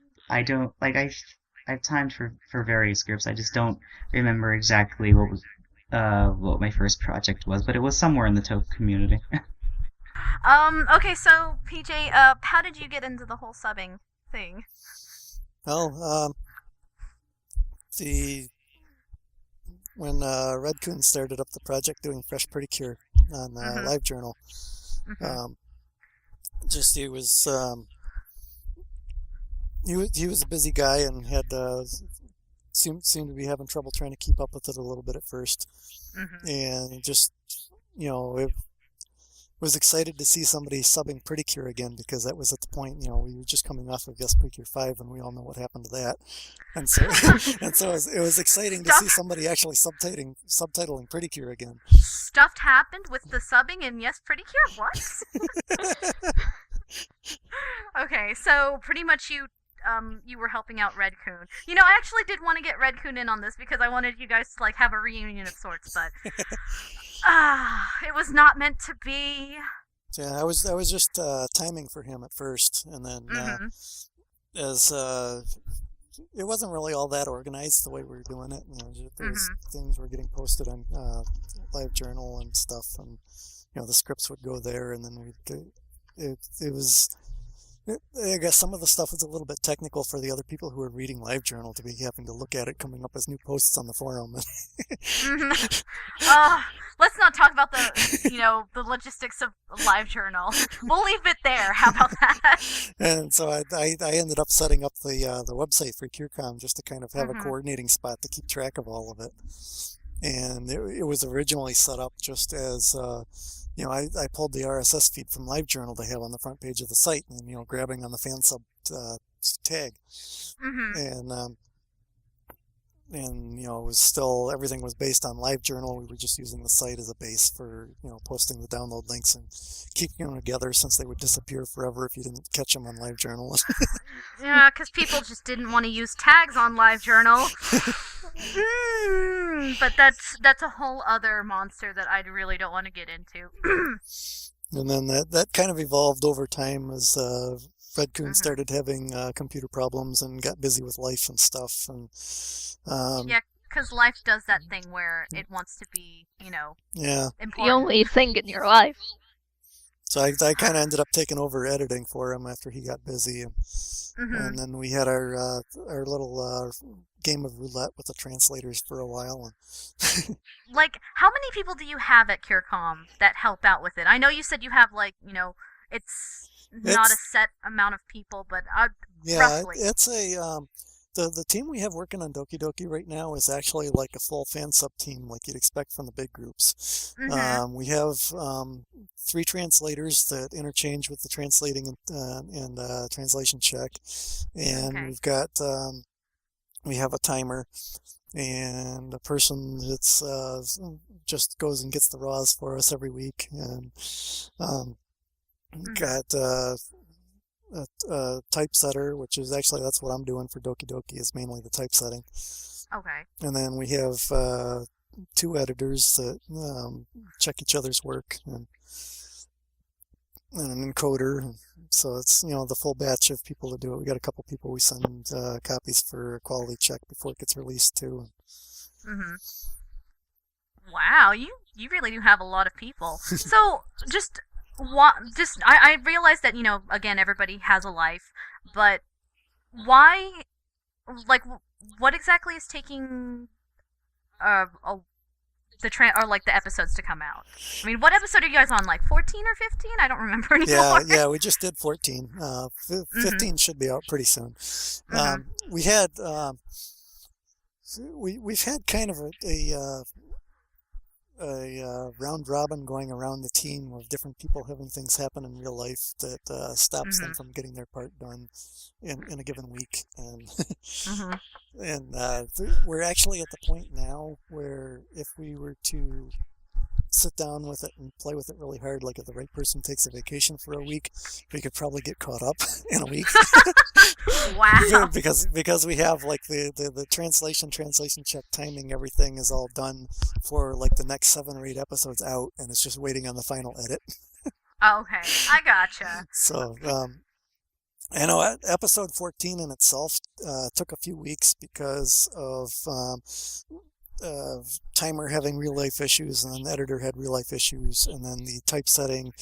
don't like I've timed for various scripts. I just don't remember exactly what my first project was, but it was somewhere in the Toku community.
Okay, so PJ, how did you get into the whole subbing thing?
Well, when Redcoon started up the project doing Fresh Pretty Cure on LiveJournal, just he was a busy guy and had seemed to be having trouble trying to keep up with it a little bit at first, and just was excited to see somebody subbing Pretty Cure again, because that was at the point, we were just coming off of Yes Pretty Cure 5, and we all know what happened to that. And so, it was exciting to see somebody actually subtitling Pretty Cure again.
Stuff happened with the subbing in Yes Pretty Cure? What? Okay, so pretty much you were helping out Redcoon. I actually did want to get Redcoon in on this because I wanted you guys to have a reunion of sorts, but it was not meant to be.
Yeah, I was just timing for him at first, and then as it wasn't really all that organized the way we were doing it. There was things were getting posted on LiveJournal and stuff, and the scripts would go there, and then it was. I guess some of the stuff was a little bit technical for the other people who were reading LiveJournal to be having to look at it coming up as new posts on the forum.
Let's not talk about the the logistics of LiveJournal. We'll leave it there. How about that?
And so I ended up setting up the website for CureCom just to kind of have a coordinating spot to keep track of all of it. And it was originally set up just as I pulled the RSS feed from LiveJournal to have on the front page of the site, and grabbing on the fansub tag, and it was still, everything was based on LiveJournal. We were just using the site as a base for posting the download links and keeping them together, since they would disappear forever if you didn't catch them on LiveJournal.
Yeah, because people just didn't want to use tags on LiveJournal. But that's a whole other monster that I really don't want to get into.
And then that kind of evolved over time as Redcoon started having computer problems and got busy with life and stuff. And
yeah, because life does that thing where it wants to be,
yeah,
important.
The only thing in your life.
So I kind of ended up taking over editing for him after he got busy, and then we had our little game of roulette with the translators for a while. And
Like, how many people do you have at CureCom that help out with it? I know you said you have, like, it's not a
It's
set amount of people, but
yeah,
roughly.
it's a the team we have working on Doki Doki right now is actually like a full fan sub team, like you'd expect from the big groups. We have 3 translators that interchange with the translating and translation check, and
Okay.
we've got we have a timer and a person that's just goes and gets the raws for us every week, and got a typesetter, which is actually that's what I'm doing for Doki Doki, is mainly the typesetting.
Okay.
And then we have 2 editors that check each other's work, and an encoder. So it's the full batch of people to do it. We got a couple people we send copies for a quality check before it gets released too.
Wow, you really do have a lot of people. So I realized that again everybody has a life, but why, like, what exactly is taking the episodes to come out? I mean, what episode are you guys on? Like 14 or 15? I don't remember anymore.
Yeah, we just did 14. 15 should be out pretty soon. We had we've had kind of a round robin going around the team of different people having things happen in real life that stops them from getting their part done in a given week, and and we're actually at the point now where if we were to sit down with it and play with it really hard, like if the right person takes a vacation for a week, we could probably get caught up in a week.
Wow.
because we have like the translation check, timing, everything is all done for like the next 7 or 8 episodes out, and it's just waiting on the final edit.
Okay, I gotcha.
So I know episode 14 in itself took a few weeks because of timer having real life issues, and then the editor had real life issues, and then the typesetting.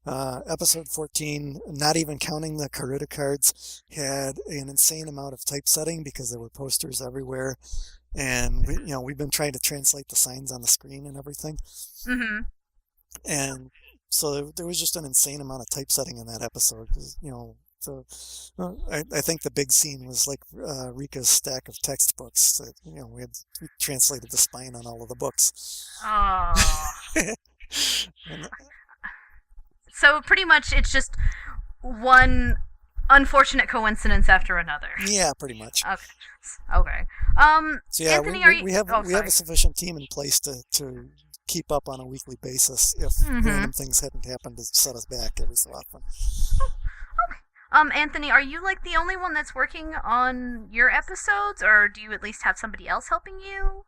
Episode 14, not even counting the Karita cards, had an insane amount of typesetting because there were posters everywhere, and we've been trying to translate the signs on the screen and everything. And so there was just an insane amount of typesetting in that episode, because so I think the big scene was like Rika's stack of textbooks that we translated the spine on all of the books.
Oh. So pretty much it's just one unfortunate coincidence after another.
Yeah, pretty much.
Okay.
So yeah,
Anthony,
we have a sufficient team in place to keep up on a weekly basis if random things hadn't happened to set us back every so often.
Anthony, are you like the only one that's working on your episodes, or do you at least have somebody else helping you?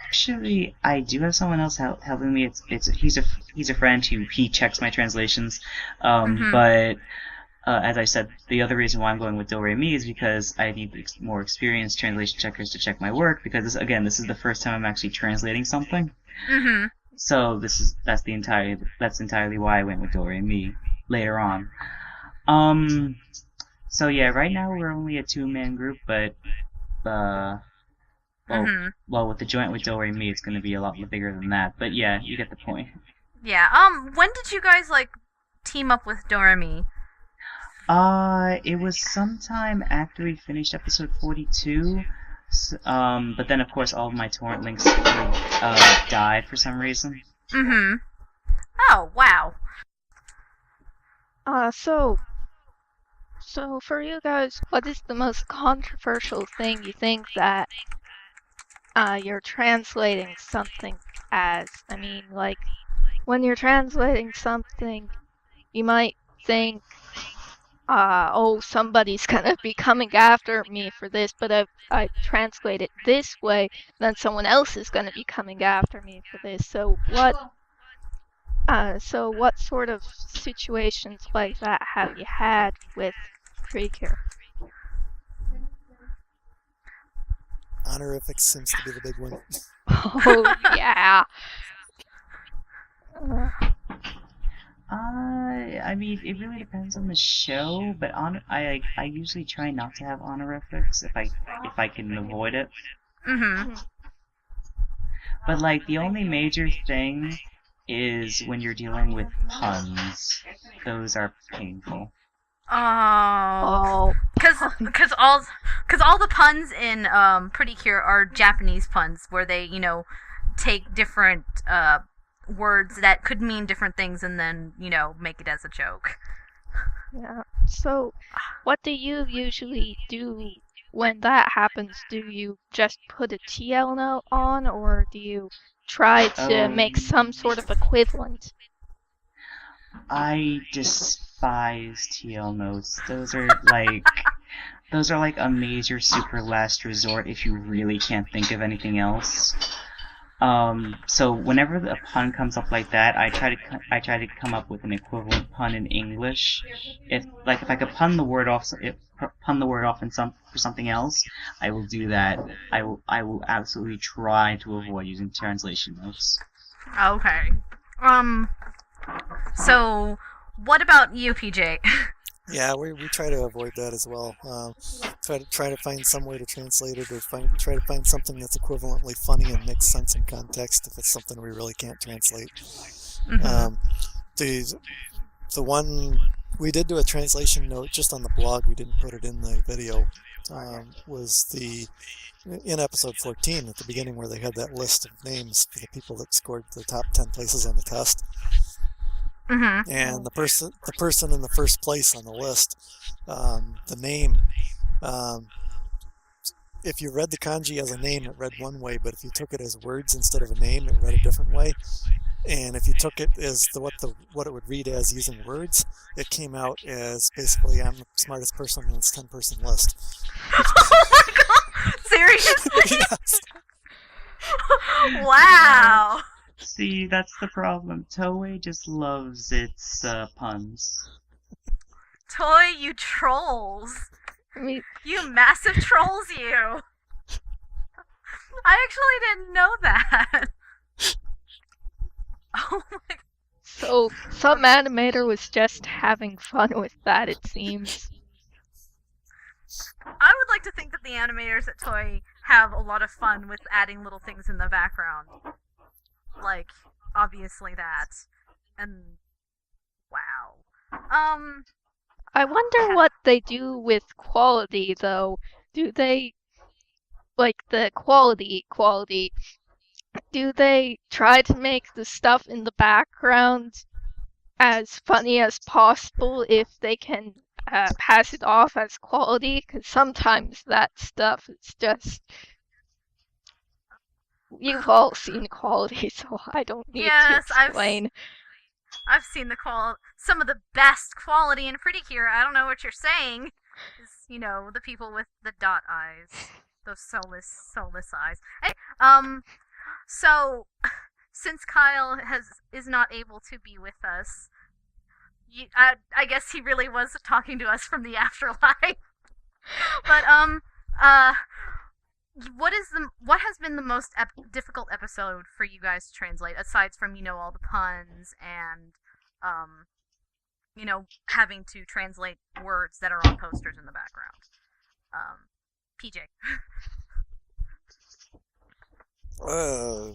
Actually, I do have someone else helping me. He's a friend who checks my translations. But as I said, the other reason why I'm going with Do Re Mi is because I need more experienced translation checkers to check my work, because this is the first time I'm actually translating something. So that's entirely why I went with Do Re Mi later on. So yeah, right now we're only a 2-man group, but well, with the joint with Do Re Mi, it's going to be a lot bigger than that. But yeah, you get the point.
Yeah. When did you guys team up with Do Re Mi?
It was sometime after we finished episode 42. But then, of course, all of my torrent links died for some reason.
Oh, wow.
So for you guys, what is the most controversial thing you think that you're translating something as? I mean, like, when you're translating something, you might think, somebody's gonna be coming after me for this, but if I translate it this way, then someone else is gonna be coming after me for this. So what sort of situations like that have you had with Precure?
Honorific seems to be the big one.
Oh, yeah.
I mean, it really depends on the show, but I usually try not to have honorifics if I can avoid it.
Mm-hmm.
But like the only major thing is when you're dealing with puns. Those are painful.
Oh, because all the puns in Pretty Cure are Japanese puns where they take different words that could mean different things and then make it as a joke.
Yeah. So, what do you usually do when that happens? Do you just put a TL note on, or do you try to make some sort of equivalent?
I despise TL notes. Those are like a major super last resort if you really can't think of anything else. So whenever a pun comes up like that, I try to come up with an equivalent pun in English. If I could pun the word off for something else, I will do that. I will absolutely try to avoid using translation notes.
Okay. So what about you, PJ?
Yeah, we try to avoid that as well. Try to find some way to translate it, or try to find something that's equivalently funny and makes sense in context if it's something we really can't translate.
Mm-hmm.
The one we did do a translation note just on the blog. We didn't put it in the video. Was in episode 14 at the beginning where they had that list of names for the people that scored the top 10 places on the test.
Mm-hmm.
And the person in the first place on the list, the name, if you read the kanji as a name, it read one way, but if you took it as words instead of a name, it read a different way. And if you took it as what it would read as using words, it came out as basically I'm the smartest person on this 10-person list.
Oh my god! Seriously?
Yes.
Wow!
See, that's the problem. Toei just loves its puns.
Toy, you trolls!
I mean,
You massive trolls, you! I actually didn't know that. Oh my.
so some animator was just having fun with that, it seems.
I would like to think that the animators at Toy have a lot of fun with adding little things in the background. Like, obviously that. And wow.
I wonder what they do with quality, though. Do they, like the quality, do they try to make the stuff in the background as funny as possible if they can pass it off as quality? Because sometimes that stuff is just... You've all seen quality, so I don't need to explain.
I've seen some of the best quality in Pretty Cure. I don't know what you're saying. Is the people with the dot eyes, those soulless eyes. Hey, so since Kyle is not able to be with us, I guess he really was talking to us from the afterlife. But what has been the most difficult episode for you guys to translate, aside from all the puns and having to translate words that are on posters in the background? PJ.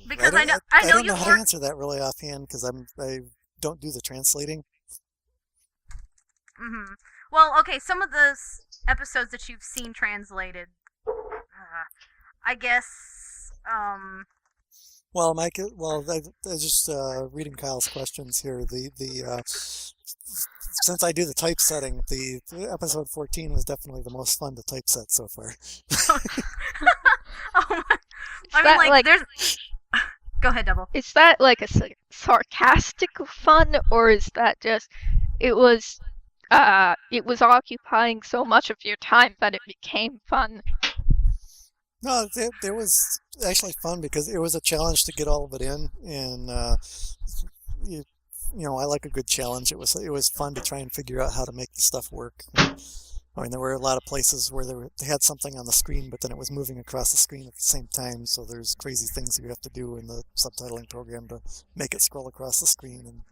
Because I know
I don't
you
know how to answer that really offhand because I don't do the translating.
Mm-hmm. Well, okay, some of the episodes that you've seen translated, I guess.
Well, Mike. Well, I just reading Kyle's questions here. Since I do the typesetting, the episode 14 was definitely the most fun to typeset so far.
Oh my. I mean, like, there's. Go ahead, Double.
Is that like a sarcastic fun, or is that just it was occupying so much of your time that it became fun?
No, there was actually fun because it was a challenge to get all of it in, and I like a good challenge. It was fun to try and figure out how to make the stuff work. I mean, there were a lot of places where they had something on the screen, but then it was moving across the screen at the same time, so there's crazy things you have to do in the subtitling program to make it scroll across the screen and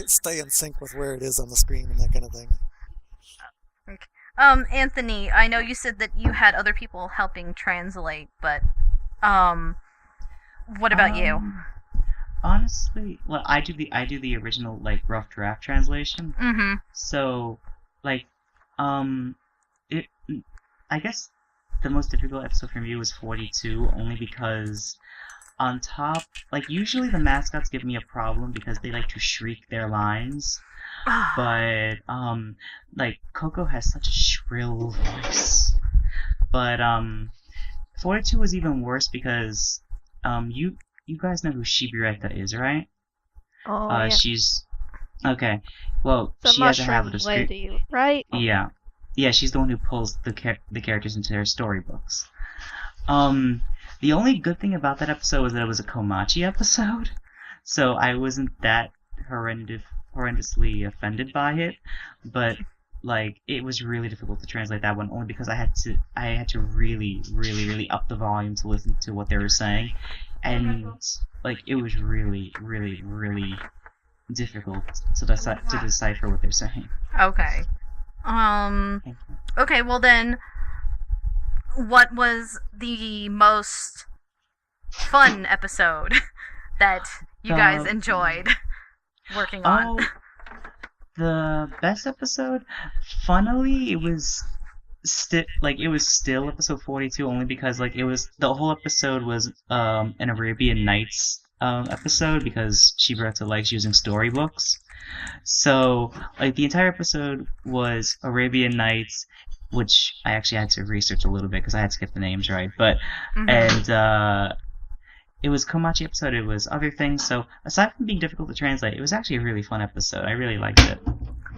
stay in sync with where it is on the screen and that kind of thing.
Okay. Anthony, I know you said that you had other people helping translate, but what about you?
Honestly, well, I do the original like rough draft translation.
Mm-hmm.
So, like, it. I guess the most difficult episode for me was 42, only because on top, like, usually the mascots give me a problem because they like to shriek their lines, but like Coco has such a shrill voice. But 42 was even worse because you guys know who Shibireta is, right?
Oh, yeah.
She's okay. Well,
The
she has a
mushroom
habit of
lady, right?
Yeah, she's the one who pulls the characters into their storybooks. The only good thing about that episode was that it was a Komachi episode, so I wasn't that horrendously offended by it. But like, it was really difficult to translate that one, only because I had to really, really, really up the volume to listen to what they were saying, and like, it was really, really, really difficult to decipher what they're saying.
Okay. Okay, well then, what was the most fun episode that you guys enjoyed working on?
The best episode, funnily, it was still episode 42, only because like the whole episode was an Arabian Nights episode, because Shiberta likes using storybooks. So like, the entire episode was Arabian Nights, which I actually had to research a little bit because I had to get the names right. But and it was Komachi episode. It was other things. So aside from being difficult to translate, it was actually a really fun episode. I really liked it.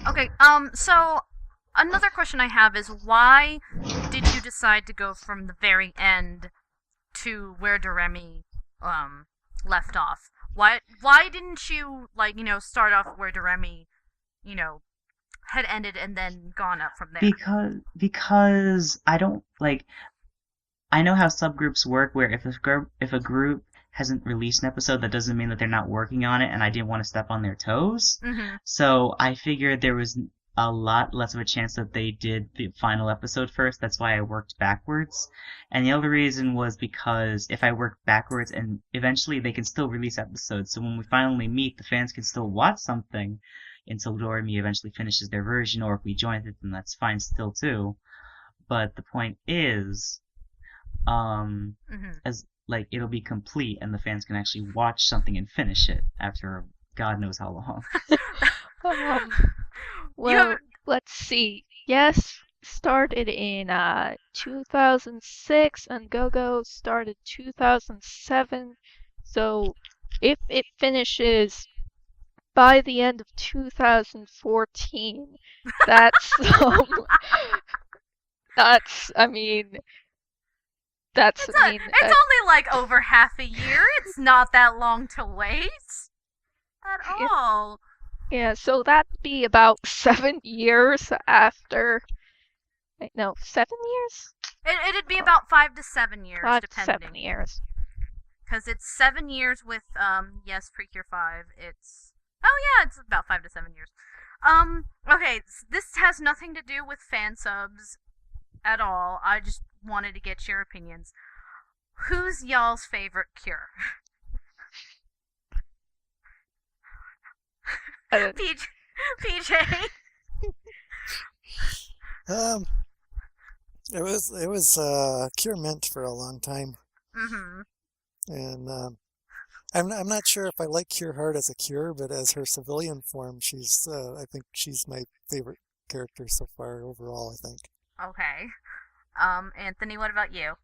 Okay. So another question I have is, why did you decide to go from the very end to where Doremi left off? Why didn't you, like, start off where Doremi, had ended and then gone up from there?
Because I don't like. I know how subgroups work, where if a group hasn't released an episode, that doesn't mean that they're not working on it, and I didn't want to step on their toes.
Mm-hmm.
So I figured there was a lot less of a chance that they did the final episode first. That's why I worked backwards. And the other reason was because if I work backwards, and eventually they can still release episodes, so when we finally meet, the fans can still watch something until Doremi eventually finishes their version, or if we join it, then that's fine still too. But the point is, as like, it'll be complete, and the fans can actually watch something and finish it after God knows how long.
Well, let's see. Yes started in 2006, and Go-Go started 2007. So if it finishes by the end of 2014, that's it's
only like over half a year. It's not that long to wait at all.
Yeah, so that'd be about 7 years after. Wait, no, 7 years?
It'd be about 5 to 7 years,
5 to
depending.
7 years.
Because it's 7 years with Precure 5. It's about 5 to 7 years. Okay, this has nothing to do with Fansubs at all. I just wanted to get your opinions. Who's y'all's favorite Cure? PJ.
It was Cure Mint for a long time.
Mm-hmm.
And I'm not sure if I like Cure Heart as a Cure, but as her civilian form, I think she's my favorite character so far overall, I think.
Okay. Anthony, what about you?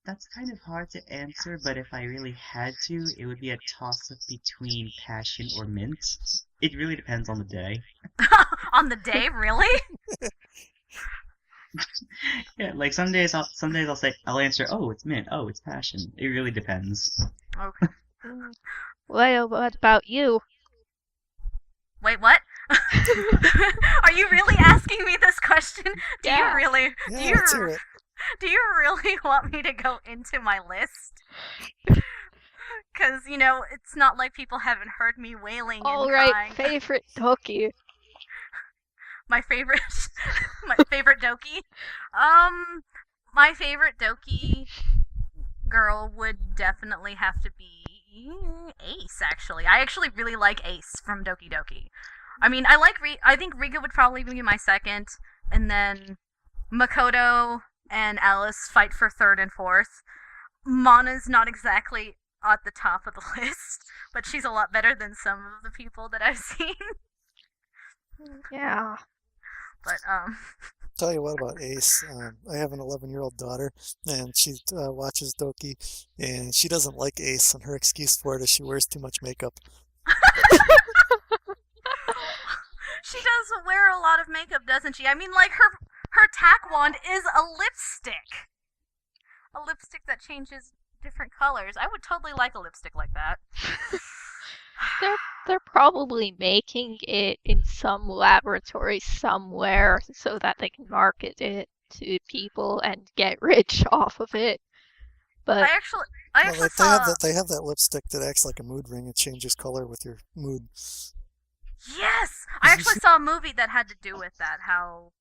That's kind of hard to answer, but if I really had to, it would be a toss-up between Passion or Mint. It really depends on the day.
On the day, really?
Yeah, like some days I'll answer, oh, it's Mint, oh, it's Passion. It really depends.
Okay.
Well, what about you?
Wait, what? Are you really asking me this question? Do
Yeah.
you really?
Yeah,
do you
let's hear it.
do you really want me to go into my list? Because it's not like people haven't heard me wailing and
Alright,
crying.
favorite Doki.
My favorite, my favorite Doki. My favorite Doki girl would definitely have to be Ace. Actually, I actually really like Ace from Doki Doki. I mean, I think Riga would probably be my second, and then Makoto and Alice fight for third and fourth. Mana's not exactly at the top of the list, but she's a lot better than some of the people that I've seen.
Yeah.
But
Tell you what about Ace. I have an 11-year-old daughter, and she watches Doki, and she doesn't like Ace, and her excuse for it is she wears too much makeup.
she does wear a lot of makeup, doesn't she? I mean, like her tack wand is a lipstick. A lipstick that changes different colors. I would totally like a lipstick like that.
They're probably making it in some laboratory somewhere so that they can market it to people and get rich off of it. But
I actually
Well,
saw.
they have that lipstick that acts like a mood ring. It changes color with your mood.
Yes! I actually saw a movie that had to do with that. How.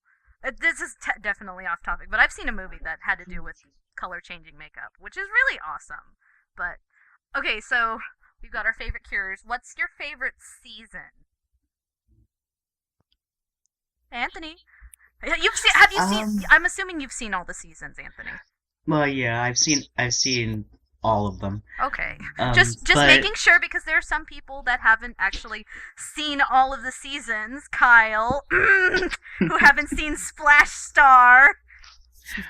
This is definitely off topic, but I've seen a movie that had to do with color changing makeup, which is really awesome. But, okay, so we've got our favorite cures. What's your favorite season? Anthony? Have you seen. I'm assuming you've seen all the seasons, Anthony.
Well, yeah, I've seen all of them.
Okay. Just
but
making sure, because there are some people that haven't actually seen all of the seasons. Kyle, who haven't seen Splash Star.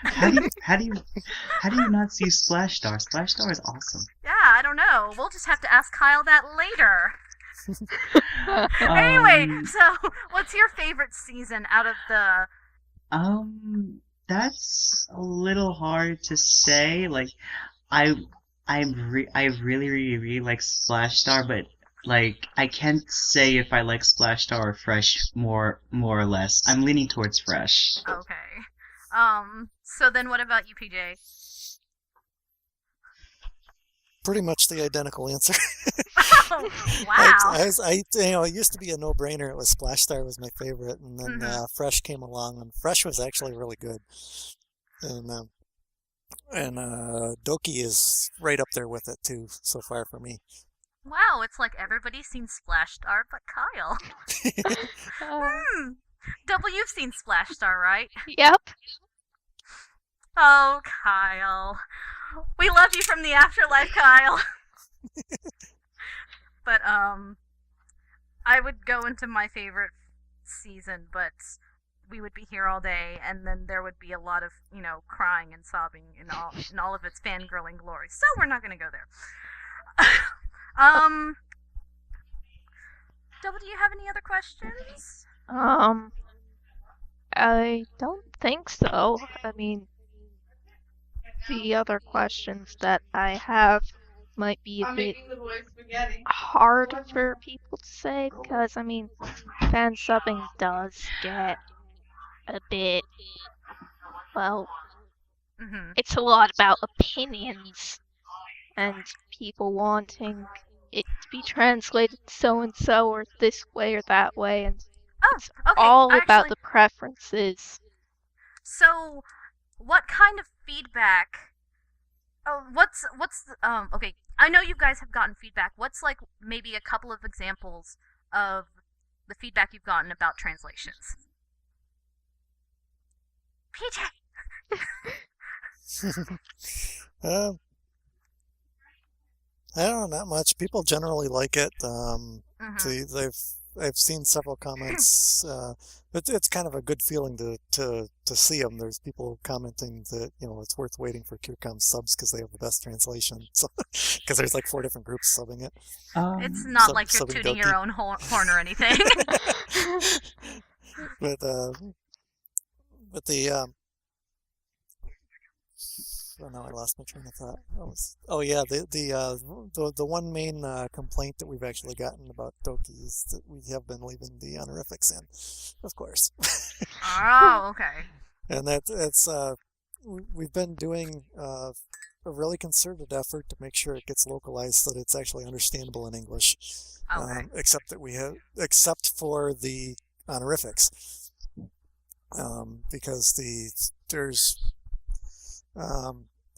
how do you not see Splash Star? Splash Star is awesome.
Yeah, I don't know. We'll just have to ask Kyle that later. Anyway, so what's your favorite season out of the?
That's a little hard to say. Like, I really like Splash Star, but like I can't say if I like Splash Star or Fresh more or less. I'm leaning towards Fresh.
Okay. So then what about you, PJ?
Pretty much the identical answer.
Oh, wow.
It used to be a no-brainer. It was Splash Star was my favorite, and then Fresh came along, and Fresh was actually really good. And Doki is right up there with it too so far for me.
Wow, it's like everybody's seen Splash Star but Kyle. Double, you've seen Splash Star, right?
Yep.
Oh, Kyle. We love you from the afterlife, Kyle. But, I would go into my favorite season, but we would be here all day, and then there would be a lot of, crying and sobbing in all of its fangirling glory. So we're not gonna go there. Double, do you have any other questions?
I don't think so. I mean, the other questions that I have might be a bit hard for people to say, because, I mean, fansubbing does get a bit, well, it's a lot about opinions, and people wanting it to be translated so-and-so, or this way or that way, and
It's
all about the preferences.
So, what kind of feedback? Oh, okay, I know you guys have gotten feedback. What's, like, maybe a couple of examples of the feedback you've gotten about translations? PJ!
I don't know, not much. People generally like it. I've seen several comments. It's kind of a good feeling to see them. There's people commenting that it's worth waiting for CureCom subs because they have the best translation. So, because there's like 4 different groups subbing it.
It's not like you're tooting your own horn or anything.
But the now I lost my train of thought. Oh yeah, the one main complaint that we've actually gotten about Doki is that we have been leaving the honorifics in, of course.
Oh, okay.
And that's we've been doing a really concerted effort to make sure it gets localized so that it's actually understandable in English.
Okay.
Except for the honorifics, because there's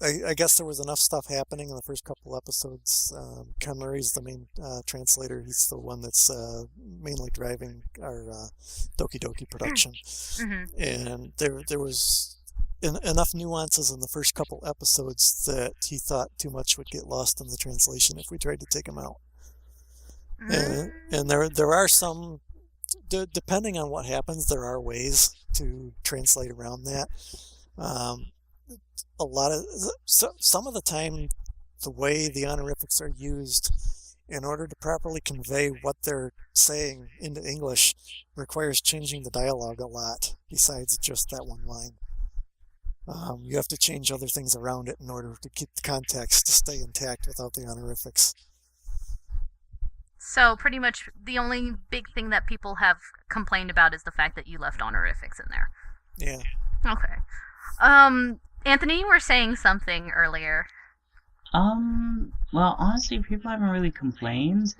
I guess there was enough stuff happening in the first couple episodes. Ken Murray's the main translator. He's the one that's mainly driving our Doki Doki production.
Mm-hmm.
And there was enough nuances in the first couple episodes that he thought too much would get lost in the translation if we tried to take them out. And there are some, depending on what happens, there are ways to translate around that. Some of the time, the way the honorifics are used in order to properly convey what they're saying into English requires changing the dialogue a lot, besides just that one line. You have to change other things around it in order to keep the context to stay intact without the honorifics.
So pretty much the only big thing that people have complained about is the fact that you left honorifics in there.
Yeah.
Okay. Anthony, you were saying something earlier.
Well, honestly, people haven't really complained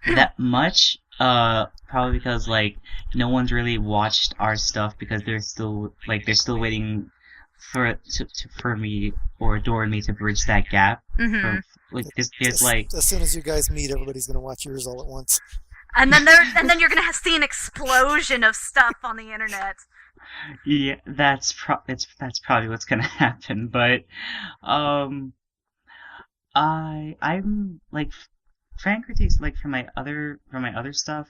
that much. Probably because, like, no one's really watched our stuff because they're still waiting for me or Doremi to bridge that gap.
Mm-hmm.
There's like,
as soon as you guys meet, everybody's gonna watch yours all at once.
And then you're gonna see an explosion of stuff on the internet.
Yeah, that's probably what's gonna happen. But I'm like, fan critiques, like for my other stuff,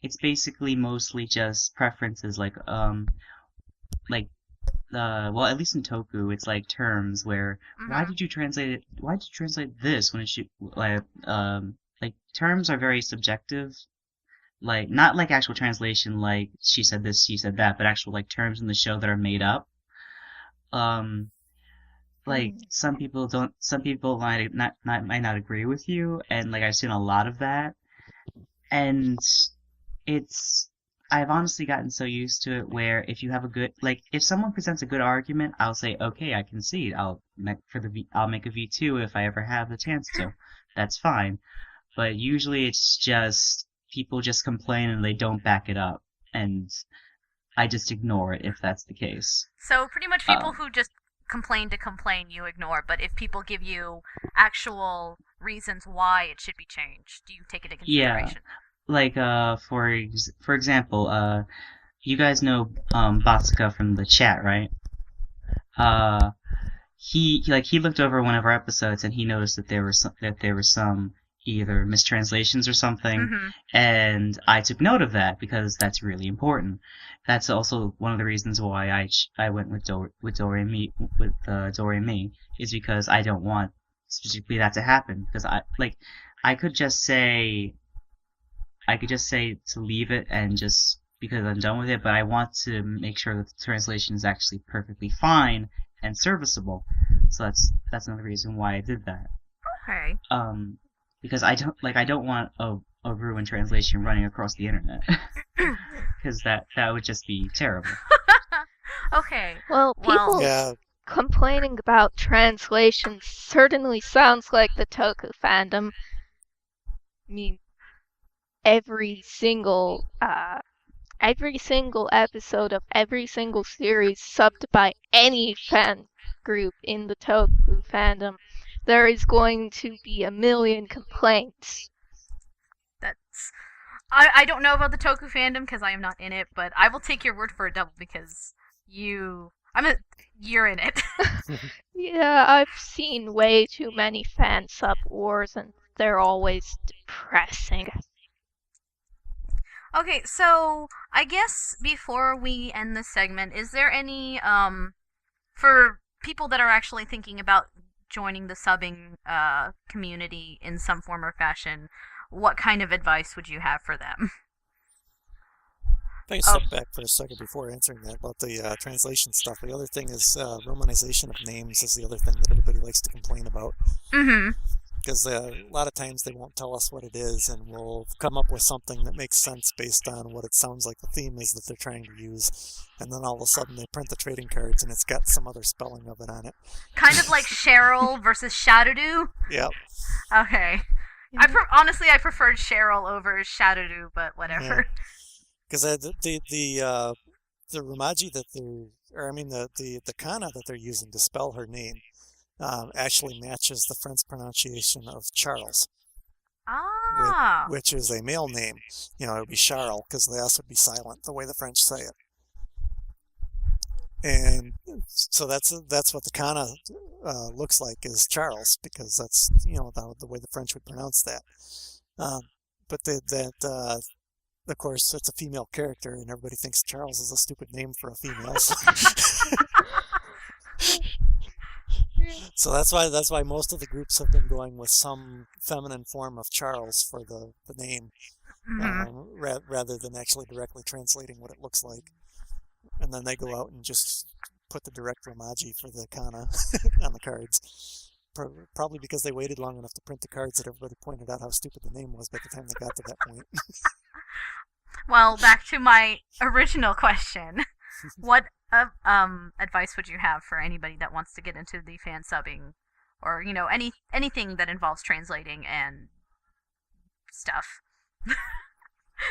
it's basically mostly just preferences, like well, at least in Toku, it's like terms where why did you translate this when it should like terms are very subjective. Like, not like actual translation, like she said this, she said that, but actual like terms in the show that are made up. Like some people might not agree with you, and like I've seen a lot of that, and I've honestly gotten so used to it where if you have if someone presents a good argument, I'll say, okay, I concede. I'll make a V2 if I ever have the chance to. That's fine. But usually it's just people just complain and they don't back it up, and I just ignore it if that's the case.
So pretty much people who just complain to complain, you ignore. But if people give you actual reasons why it should be changed, do you take it into consideration?
Yeah. Like, for example, you guys know Batsuka from the chat, right? He looked over one of our episodes and he noticed that there were some either mistranslations or something, and I took note of that because that's really important. That's also one of the reasons why I went with Doremi is because I don't want specifically that to happen, because I could just say to leave it and just because I'm done with it, but I want to make sure that the translation is actually perfectly fine and serviceable. So that's another reason why I did that.
Okay.
Because I don't want a ruined translation running across the internet. Because that would just be terrible.
Okay.
Well, people complaining about translations certainly sounds like the Toku fandom. I mean, every single episode of every single series subbed by any fan group in the Toku fandom, there is going to be a million complaints.
I don't know about the Toku fandom because I am not in it, but I will take your word for a double because you're in it.
Yeah, I've seen way too many fan sub wars, and they're always depressing.
Okay, so I guess before we end this segment, is there any for people that are actually thinking about joining the subbing community in some form or fashion, what kind of advice would you have for them?
If I step back for a second before answering that about the translation stuff, the other thing is romanization of names is the other thing that everybody likes to complain about.
Mm-hmm.
Because a lot of times they won't tell us what it is, and we'll come up with something that makes sense based on what it sounds like the theme is that they're trying to use. And then all of a sudden they print the trading cards and it's got some other spelling of it on it.
Kind of like Cheryl versus Shadowdoo?
Yep.
Okay. Honestly, I preferred Cheryl over Shadowdoo, but whatever.
Because the Romaji that the kana that they're using to spell her name actually matches the French pronunciation of Charles.
Ah.
Which is a male name. It would be Charles, because the S would be silent, the way the French say it. And so that's what the kana looks like, is Charles, because that's the way the French would pronounce that. But of course, it's a female character, and everybody thinks Charles is a stupid name for a female. So that's why most of the groups have been going with some feminine form of Charles for the name, rather than actually directly translating what it looks like. And then they go out and just put the direct Romaji for the kana on the cards. Probably because they waited long enough to print the cards that everybody pointed out how stupid the name was by the time they got to that point.
Well, back to my original question. What advice would you have for anybody that wants to get into the fan subbing, or anything that involves translating and stuff?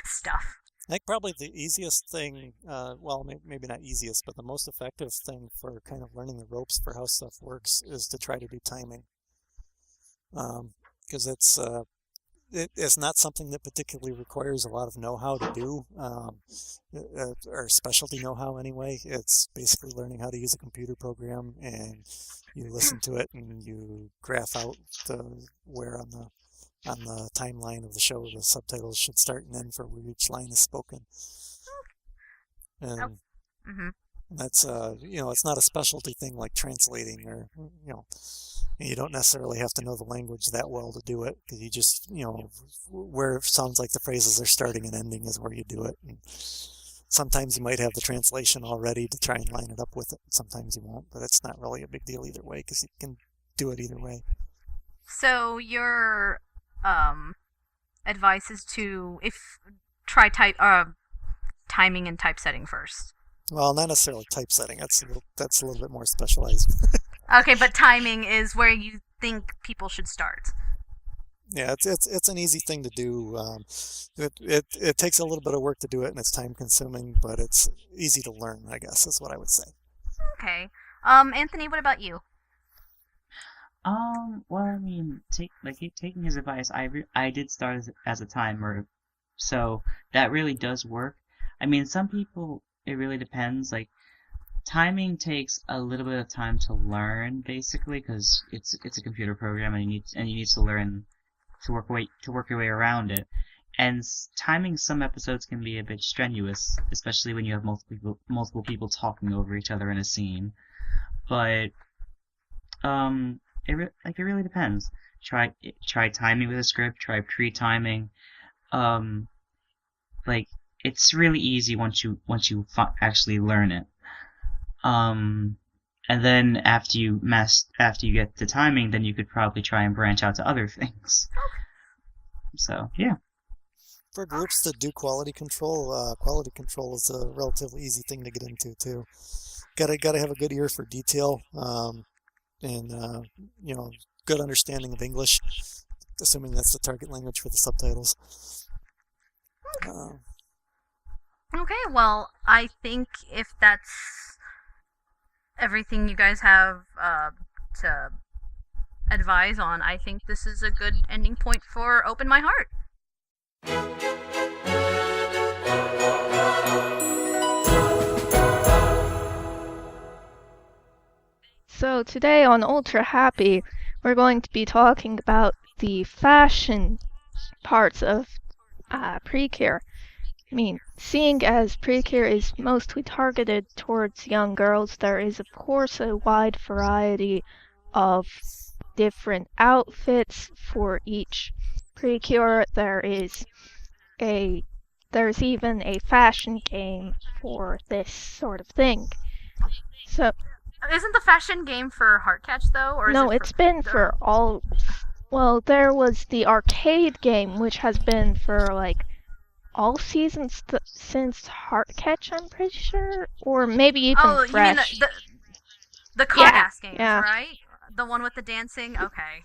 Stuff.
I think probably the easiest thing, maybe not easiest, but the most effective thing for kind of learning the ropes for how stuff works is to try to do timing. Because it's not something that particularly requires a lot of know-how to do, or specialty know-how anyway. It's basically learning how to use a computer program, and you listen to it and you graph out where on the timeline of the show the subtitles should start and end for where each line is spoken. And that's it's not a specialty thing like translating, or you don't necessarily have to know the language that well to do it, because you just where it sounds like the phrases are starting and ending is where you do it. And sometimes you might have the translation already to try and line it up with it, sometimes you won't, but it's not really a big deal either way, because you can do it either way.
So your advice is to try timing and typesetting first.
Well, not necessarily typesetting. That's a little bit more specialized.
Okay, but timing is where you think people should start.
Yeah, it's an easy thing to do. It takes a little bit of work to do it, and it's time consuming, but it's easy to learn, I guess, is what I would say.
Okay. Anthony, what about you?
Well, I mean, taking his advice, I did start as a timer, so that really does work. I mean, some people, it really depends. Like, timing takes a little bit of time to learn, basically, because it's a computer program, and you need to learn to work your way around it. And timing some episodes can be a bit strenuous, especially when you have multiple people talking over each other in a scene. But it really depends. Try timing with a script. Try pre-timing. It's really easy once you actually learn it. And then after you get the timing, then you could probably try and branch out to other things. So yeah.
For groups that do quality control is a relatively easy thing to get into too. Gotta have a good ear for detail, and good understanding of English, assuming that's the target language for the subtitles.
Okay, well, I think if that's everything you guys have to advise on, I think this is a good ending point for Open My Heart.
So today on Ultra Happy, we're going to be talking about the fashion parts of Precure. I mean, seeing as Precure is mostly targeted towards young girls, there is of course a wide variety of different outfits for each Precure. There is a there's even a fashion game for this sort of thing. So
Isn't the fashion game for Heartcatch though, or is
no,
it
it's been for all. Well, there was the arcade game, which has been for like all seasons since Heartcatch, I'm pretty sure, or maybe even
Oh,
Fresh.
you mean the CureCast games,
yeah.
right? The one with the dancing? Okay.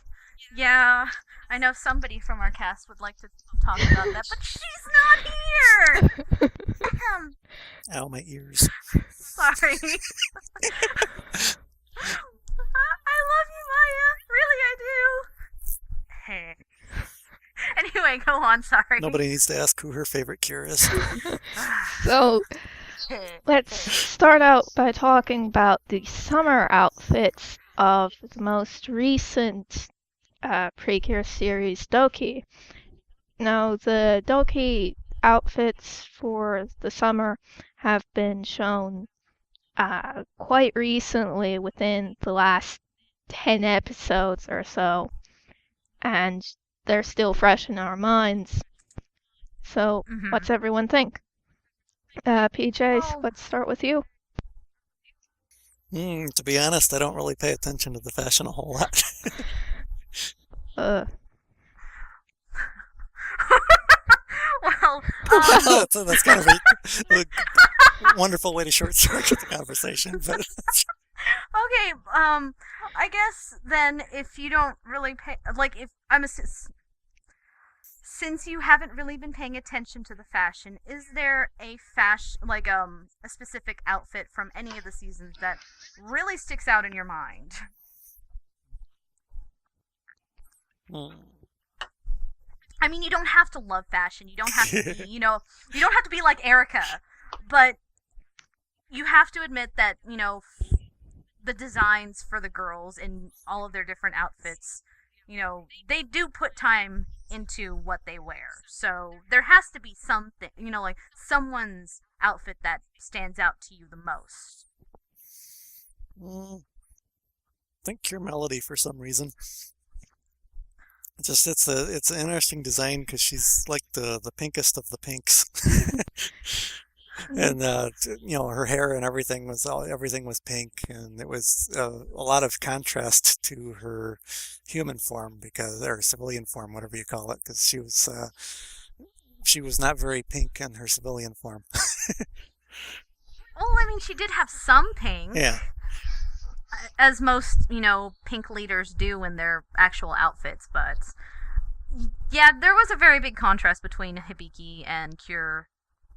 Yeah, I know somebody from our cast would like to talk about that, but she's not here!
Ow, my ears.
Sorry. I love you, Maya. Really, I do. Hey. Anyway, go on, sorry.
Nobody needs to ask who her favorite cure is.
So let's start out by talking about the summer outfits of the most recent Precure series, Doki. Now, the Doki outfits for the summer have been shown quite recently, within the last 10 episodes or so, and they're still fresh in our minds. So, what's everyone think? PJ, let's start with you.
To be honest, I don't really pay attention to the fashion a whole lot.
Well,
that's kind of a wonderful way to short-circuit the conversation. But
okay, I guess then if you don't really pay, like, if I'm since you haven't really been paying attention to the fashion, is there a a specific outfit from any of the seasons that really sticks out in your mind? I mean, you don't have to love fashion. You don't have to be, you don't have to be like Erica, but you have to admit that, the designs for the girls in all of their different outfits, they do put time into what they wear. So there has to be something, like someone's outfit that stands out to you the most.
I think Cure Melody for some reason. It's an interesting design because she's like the pinkest of the pinks. And her hair and everything was pink, and it was a lot of contrast to her human form, or civilian form, whatever you call it, because she was not very pink in her civilian form.
Well, I mean, she did have some pink.
Yeah.
As most, pink leaders do in their actual outfits, but yeah, there was a very big contrast between Hibiki and Cure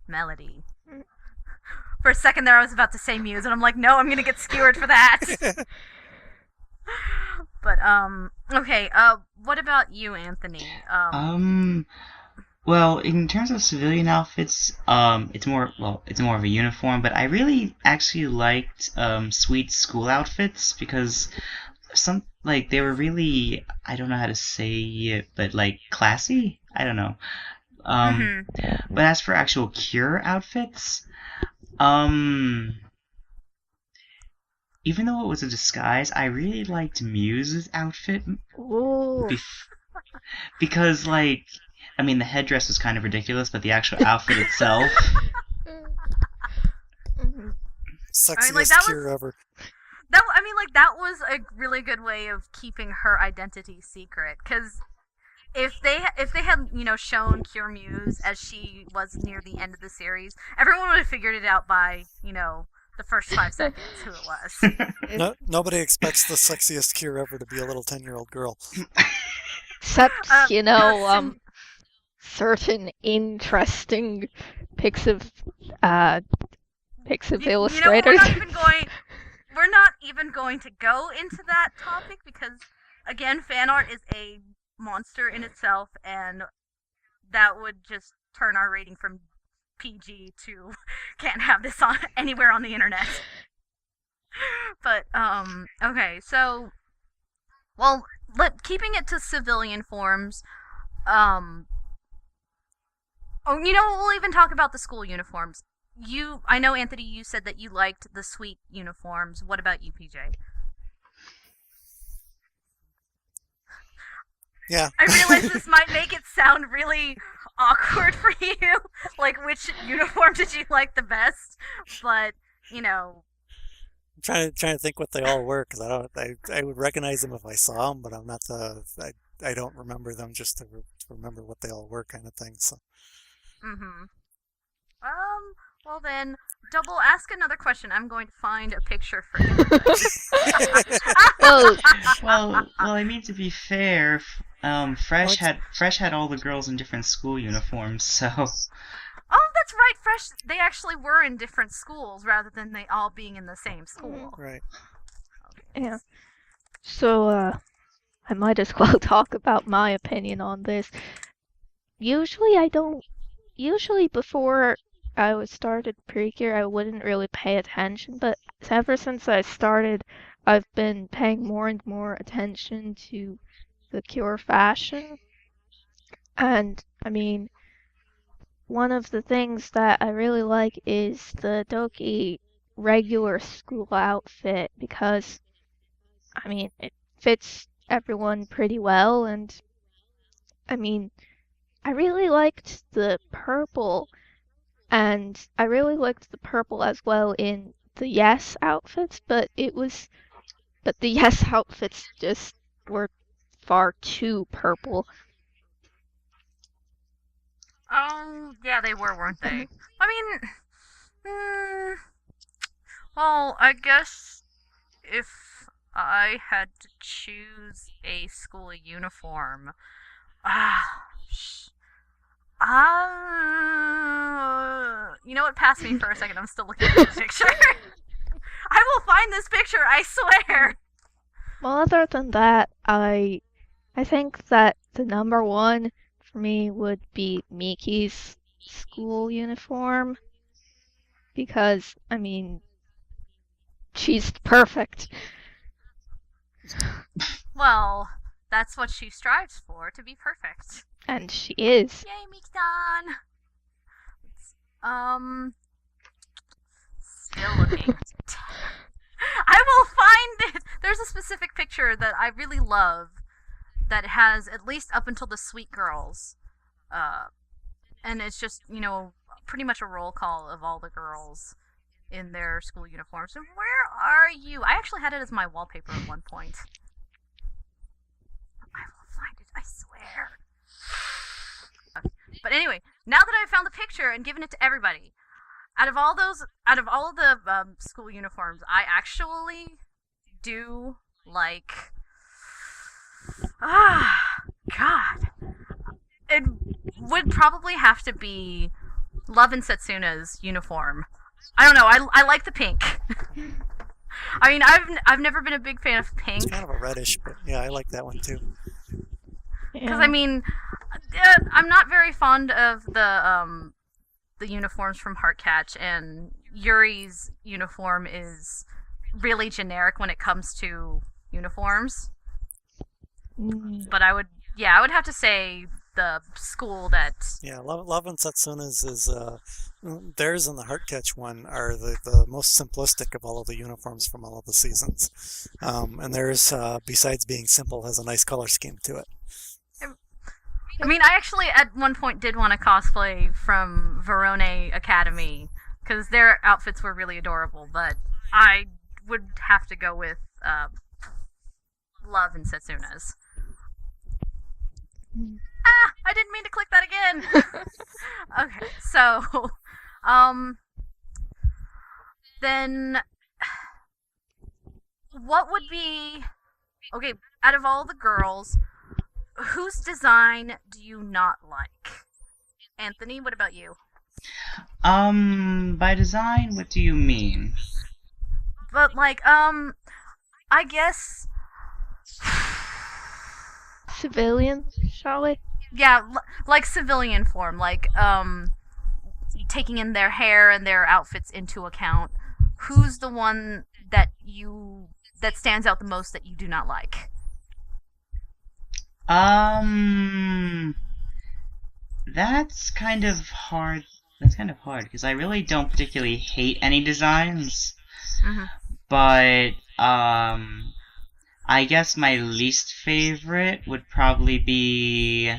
Melody. For a second there, I was about to say Muse, and I'm like, no, I'm gonna get skewered for that. But okay. What about you, Anthony?
Well, in terms of civilian outfits, it's more of a uniform, but I really actually liked Sweet school outfits because they were really, I don't know how to say it, but like classy? I don't know. But as for actual Cure outfits, even though it was a disguise, I really liked Muse's outfit. Because, the headdress was kind of ridiculous, but the actual outfit itself...
Sexiest Cure ever.
That was a really good way of keeping her identity secret, because if they had, shown Cure Muse as she was near the end of the series, everyone would have figured it out by, the first 5 seconds who it was.
Nobody expects the sexiest Cure ever to be a little 10-year-old girl.
Except, certain interesting pics of illustrators.
We're not even going to go into that topic because, again, fan art is a monster in itself, and that would just turn our rating from PG to can't have this on anywhere on the internet. But okay, so keeping it to civilian forms, we'll even talk about the school uniforms. I know, Anthony, you said that you liked the sweet uniforms. What about you, PJ?
Yeah.
I realize this might make it sound really awkward for you. like which uniform did you like the best? But you know,
I'm trying to think what they all were, because I would recognize them if I saw them, but I'm not I don't remember them just to remember what they all were, kind of thing. So.
mm-hmm. Well then, Double, ask another question. I'm going to find a picture for you.
Well,
Well, I mean, to be fair, Fresh had all the girls in different school uniforms, so.
Oh, that's right. Fresh. They actually were in different schools rather than they all being in the same school.
Right.
Okay.
yeah. So, I might as well talk about my opinion on this. Usually before I was started Precure, I wouldn't really pay attention, but ever since I started, I've been paying more and more attention to the Cure fashion. And, I mean, one of the things that I really like is the Doki regular school outfit, because, I mean, it fits everyone pretty well, and, I mean, I really liked the purple, and I really liked the purple as well in the Yes outfits, but the Yes outfits just were far too purple.
Oh, yeah, they were, weren't they? I mean, well, I guess if I had to choose a school uniform, you know what? Pass me for a second. I'm still looking at the picture. I will find this picture, I swear.
Well, other than that, I think that the number one for me would be Miki's school uniform, because, I mean, she's perfect.
Well, that's what she strives for, to be perfect.
And she is.
Yay, Mikdan! Still looking. I will find it! There's a specific picture that I really love that has at least up until the Sweet Girls. And it's just, pretty much a roll call of all the girls in their school uniforms. So where are you? I actually had it as my wallpaper at one point. I will find it, I swear. But anyway, now that I've found the picture and given it to everybody, out of all of the school uniforms, I actually do like. God, it would probably have to be Love and Setsuna's uniform. I don't know. I like the pink. I mean, I've never been a big fan of pink.
It's kind of a reddish, but yeah, I like that one too.
Because I mean, I'm not very fond of the uniforms from Heartcatch, and Yuri's uniform is really generic when it comes to uniforms. But I would have to say the school that.
Yeah, Love and Setsuna's is theirs and the Heartcatch one are the most simplistic of all of the uniforms from all of the seasons, and theirs, besides being simple, has a nice color scheme to it.
I mean, I actually at one point did want to cosplay from Verone Academy because their outfits were really adorable, but I would have to go with Love and Setsuna's. I didn't mean to click that again. Okay, so, then, what would be, okay, out of all the girls, whose design do you not like? Anthony, what about you?
By design, what do you mean?
But, like, I guess...
Civilian, shall we?
Yeah, like civilian form, like, taking in their hair and their outfits into account. Who's the one that stands out the most that you do not like?
That's kind of hard. That's kind of hard, because I really don't particularly hate any designs.
Mm-hmm.
But, I guess my least favorite would probably be,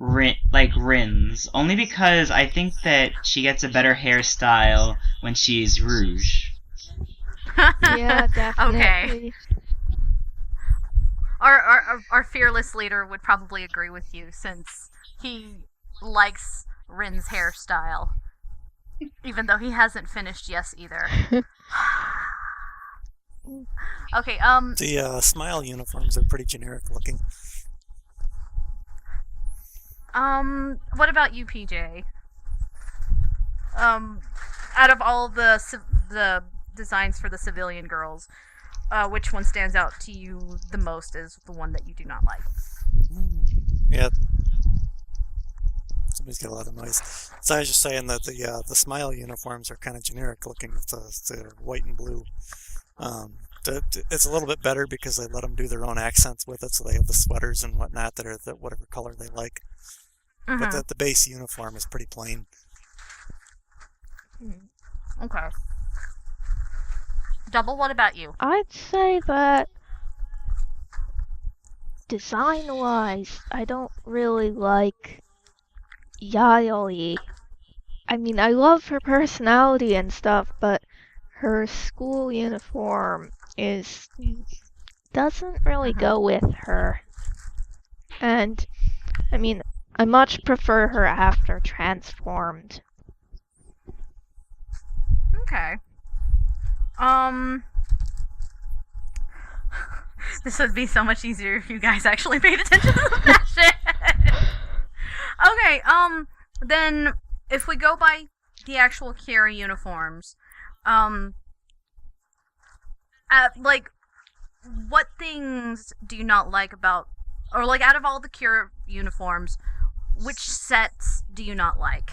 Rin's, only because I think that she gets a better hairstyle when she's rouge.
Yeah, definitely.
Okay. Our fearless leader would probably agree with you since he likes Rin's hairstyle, even though he hasn't finished Yes either. Okay.
The Smile uniforms are pretty generic looking.
What about you, PJ? Out of all the designs for the civilian girls, which one stands out to you the most as the one that you do not like?
Yeah. Somebody's got a lot of noise. So I was just saying that the Smile uniforms are kind of generic looking. The white and blue. It's a little bit better because they let them do their own accents with it, so they have the sweaters and whatnot that are whatever color they like.
Mm-hmm.
But the base uniform is pretty plain.
Okay. Double, what about you?
I'd say that design-wise, I don't really like Yayoi. I mean, I love her personality and stuff, but her school uniform doesn't really go with her. And, I mean, I much prefer her after transformed.
Okay. This would be so much easier if you guys actually paid attention to that shit. Okay, then if we go by the actual Kira uniforms, like, what things do you not like about, or like out of all the Kira uniforms, which sets do you not like?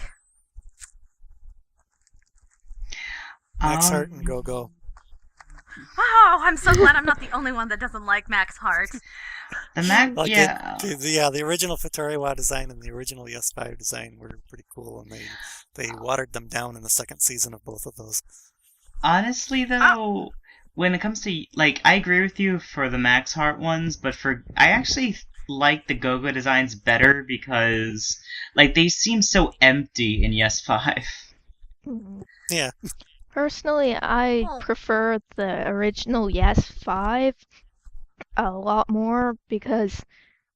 Max Heart and Go-Go.
Oh, I'm so glad I'm not the only one that doesn't like Max Heart.
The original Futariwa design and the original Yes5 design were pretty cool, and they watered them down in the second season of both of those.
Honestly, though, when it comes to, like, I agree with you for the Max Heart ones, but I actually like the Go-Go designs better because, like, they seem so empty in Yes 5.
Yeah.
Personally, I prefer the original Yes 5 a lot more because,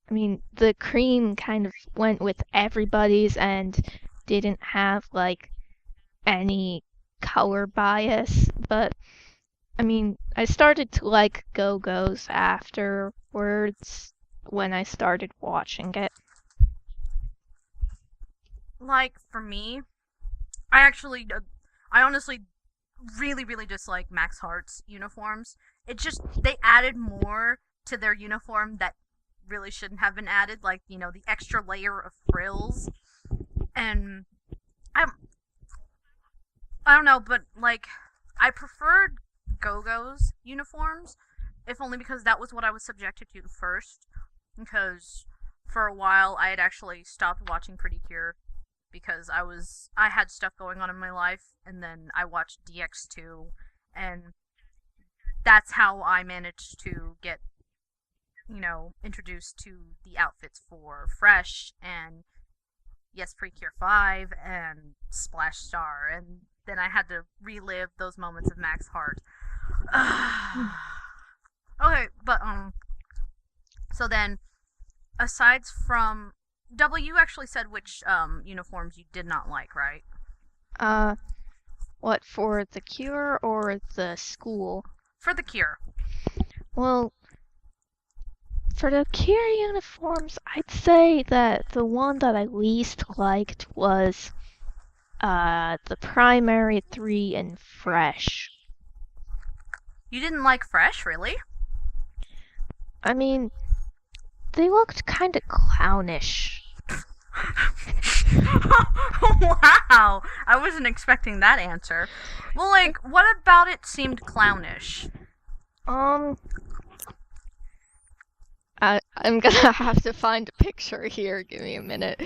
I mean, the cream kind of went with everybody's and didn't have, like, any color bias. But, I mean, I started to like Go-Go's afterwards when I started watching it.
Like, for me, I honestly really, really dislike Max Heart's uniforms. They added more to their uniform that really shouldn't have been added, like, you know, the extra layer of frills. And I don't know, but, like, I preferred Go-Go's uniforms, if only because that was what I was subjected to first, because for a while I had actually stopped watching Pretty Cure because I had stuff going on in my life, and then I watched DX2, and that's how I managed to get, you know, introduced to the outfits for Fresh, and Yes Precure 5, and Splash Star, and then I had to relive those moments of Max Heart. Okay, but, so then, aside from, Double, you actually said which, uniforms you did not like, right?
What, for the Cure or the school?
For the Cure.
Well, for the Cure uniforms, I'd say that the one that I least liked was the primary 3 and Fresh.
You didn't like Fresh, really?
I mean, they looked kind of clownish.
Wow! I wasn't expecting that answer. Well, like, what about it seemed clownish?
I'm gonna have to find a picture here. Give me a minute.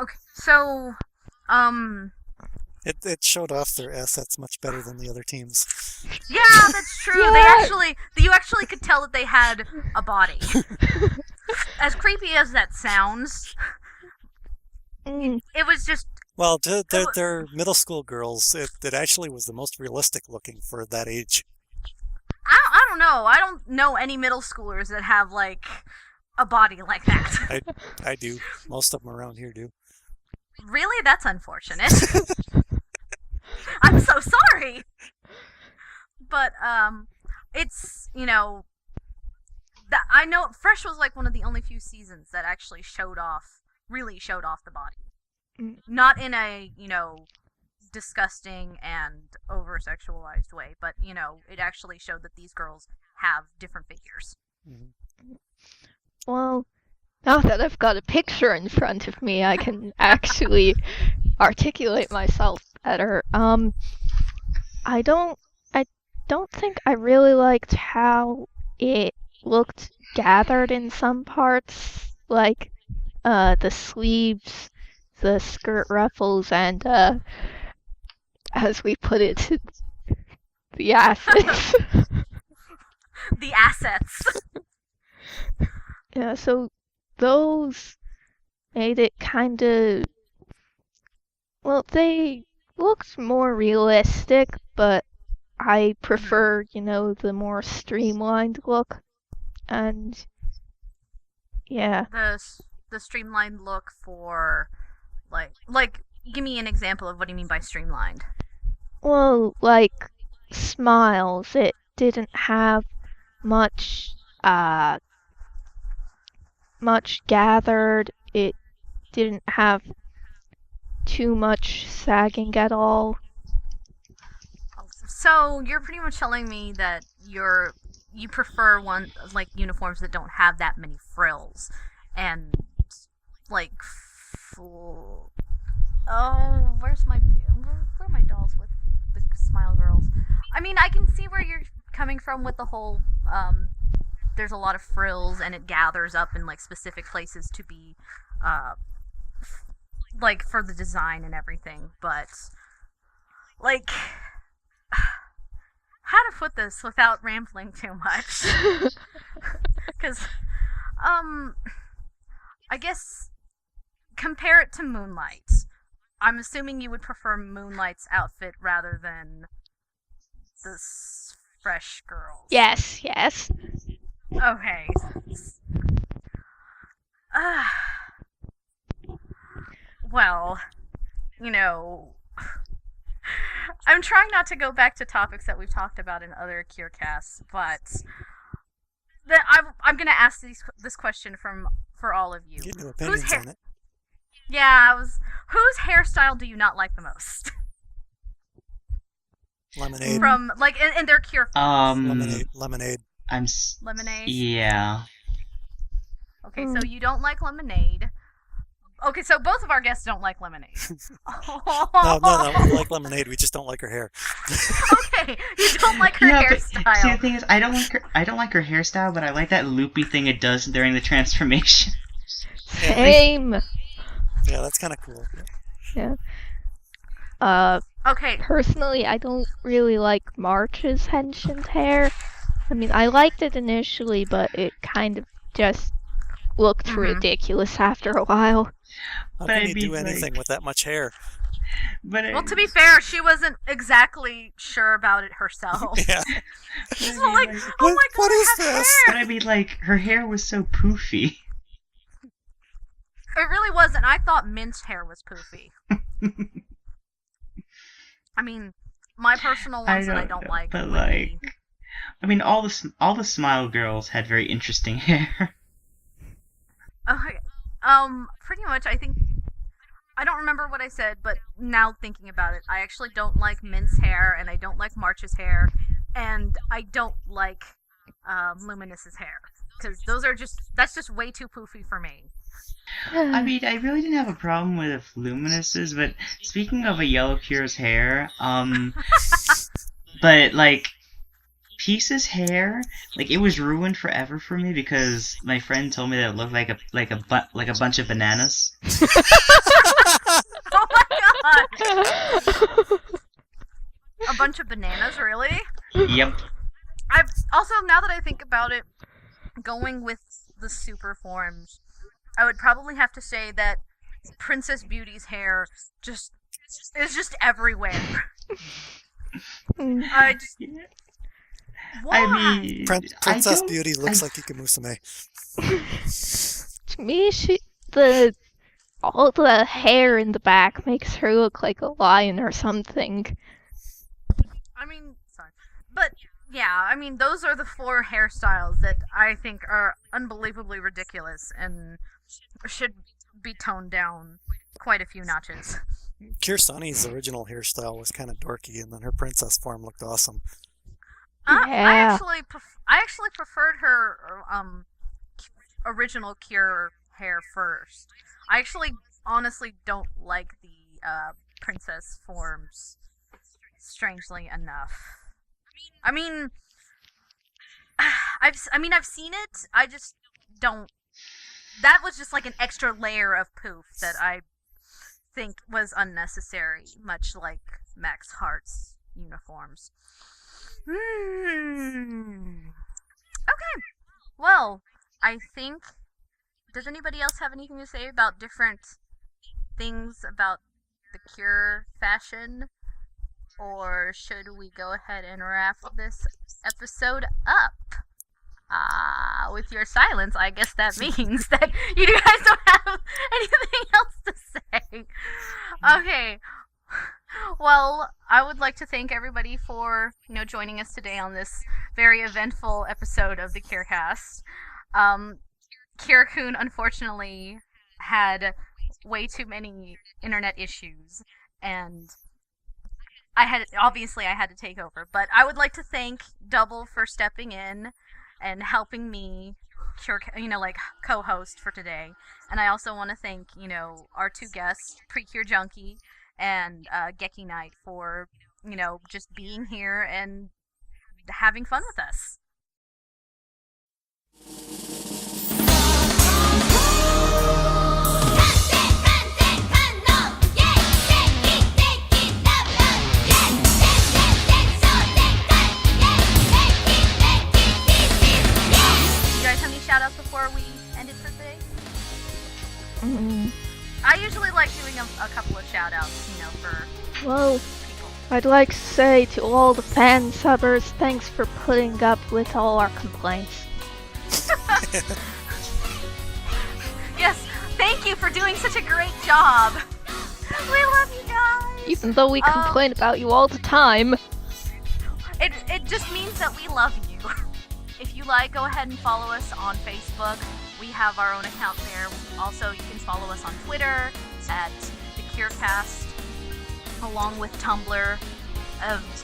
Okay, so,
Yeah, It showed off their assets much better than the other teams.
Yeah, that's true.
Yeah.
You actually could tell that they had a body. As creepy as that sounds,
Mm.
it was just.
Well, they're middle school girls. It actually was the most realistic looking for that age.
I don't know. I don't know any middle schoolers that have like a body like that.
I do. Most of them around here do.
Really, that's unfortunate. I'm so sorry. But it's I know Fresh was like one of the only few seasons that actually really showed off the body.
Mm.
Not in a, disgusting and over-sexualized way, but, it actually showed that these girls have different figures.
Mm-hmm.
Well, now that I've got a picture in front of me, I can actually articulate myself better. I don't think I really liked how it looked gathered in some parts, like the sleeves, the skirt ruffles, and as we put it, the assets.
The assets.
Yeah, so those made it kind of, well, they looked more realistic, but I prefer, the more streamlined look. And yeah,
The streamlined look for, like, give me an example of what you mean by streamlined.
well, like Smiles, it didn't have much gathered. It didn't have too much sagging at all.
So you're pretty much telling me that you prefer uniforms that don't have that many frills, and like, where are my dolls with the Smile Girls? I mean, I can see where you're coming from with the whole there's a lot of frills and it gathers up in like specific places to be like for the design and everything, but like, how to put this without rambling too much? Because I guess compare it to Moonlight. I'm assuming you would prefer Moonlight's outfit rather than the Fresh Girls.
Yes.
Okay. Well, I'm trying not to go back to topics that we've talked about in other CureCasts, but I'm going to ask this question for all of you.
Get no opinions on it.
Yeah, whose hairstyle do you not like the most?
Lemonade.
From like in their Cure films.
Lemonade.
Lemonade.
Yeah.
Okay, so you don't like Lemonade. Okay, so both of our guests don't like Lemonade.
No, we like Lemonade. We just don't like her hair.
Okay, you don't like her hairstyle.
But, see, the thing is, I don't like her hairstyle, but I like that loopy thing it does during the transformation.
Same.
Yeah, that's kind of cool.
Yeah.
Okay.
Personally, I don't really like March's Henshin's hair. I mean, I liked it initially, but it kind of just looked ridiculous after a while.
How can you do anything with that much hair?
Well, to be fair, she wasn't exactly sure about it herself.
Yeah.
She's like, oh my god,
what is
I have
this?
hair!
But I mean, like, her hair was so poofy.
It really wasn't. I thought Mint's hair was poofy. I mean, my personal ones that I don't like.
But like, I mean, all the Smile Girls had very interesting hair.
Okay. Pretty much, I think, I don't remember what I said, but now thinking about it, I actually don't like Mint's hair, and I don't like March's hair, and I don't like Luminous's hair, because that's just way too poofy for me.
I mean, I really didn't have a problem with Luminous's, but speaking of a Yellow Pure's hair, but like, Peace's hair, like, it was ruined forever for me because my friend told me that it looked like a bunch of bananas.
Oh my god! A bunch of bananas, really?
Yep.
I've also, now that I think about it, going with the super forms, I would probably have to say that Princess Beauty's hair is just everywhere. I just... Why?
I mean,
Princess
I don't-
Beauty looks like Ikamusume.
To me, all the hair in the back makes her look like a lion or something.
I mean, sorry. But, yeah, I mean, those are the 4 hairstyles that I think are unbelievably ridiculous and should be toned down quite a few notches.
Kirsani's original hairstyle was kind of dorky, and then her princess form looked awesome.
I
Yeah.
actually preferred her original Cure hair first. I actually honestly don't like the princess forms, strangely enough. I mean, I've seen it. I just don't. That was just like an extra layer of poof that I think was unnecessary, much like Max Heart's uniforms. Okay. Well, I think. Does anybody else have anything to say about different things about the Cure fashion? Or should we go ahead and wrap this episode up? With your silence, I guess that means that you guys don't have anything else to say. Okay. Well, I would like to thank everybody for, joining us today on this very eventful episode of the CureCast. Kira-kun unfortunately had way too many internet issues, and I had to take over. But I would like to thank Double for stepping in and helping me, co-host for today. And I also want to thank, our 2 guests, Precure Junkie and Geki Knight, for, just being here and having fun with us. Shout-outs before we end it for today? I usually like doing a couple of shout-outs, for
Well,
people.
I'd like to say to all the Fansubbers, thanks for putting up with all our complaints.
Yes, thank you for doing such a great job. We love you guys.
Even though we complain about you all the time.
It just means that we love you. If you like, go ahead and follow us on Facebook. We have our own account there. Also, you can follow us on Twitter at the CureCast, along with Tumblr,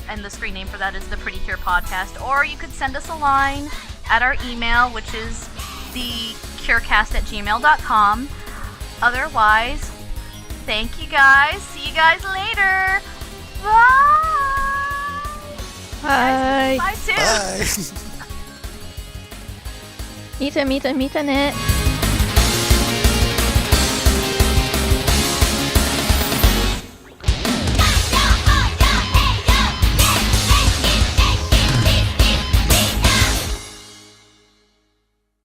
and the screen name for that is the Pretty Cure Podcast. Or you could send us a line at our email, which is thecurecast@gmail.com. Otherwise, thank you guys. See you guys later. Bye.
Bye.
Bye too.
Bye!
見てね。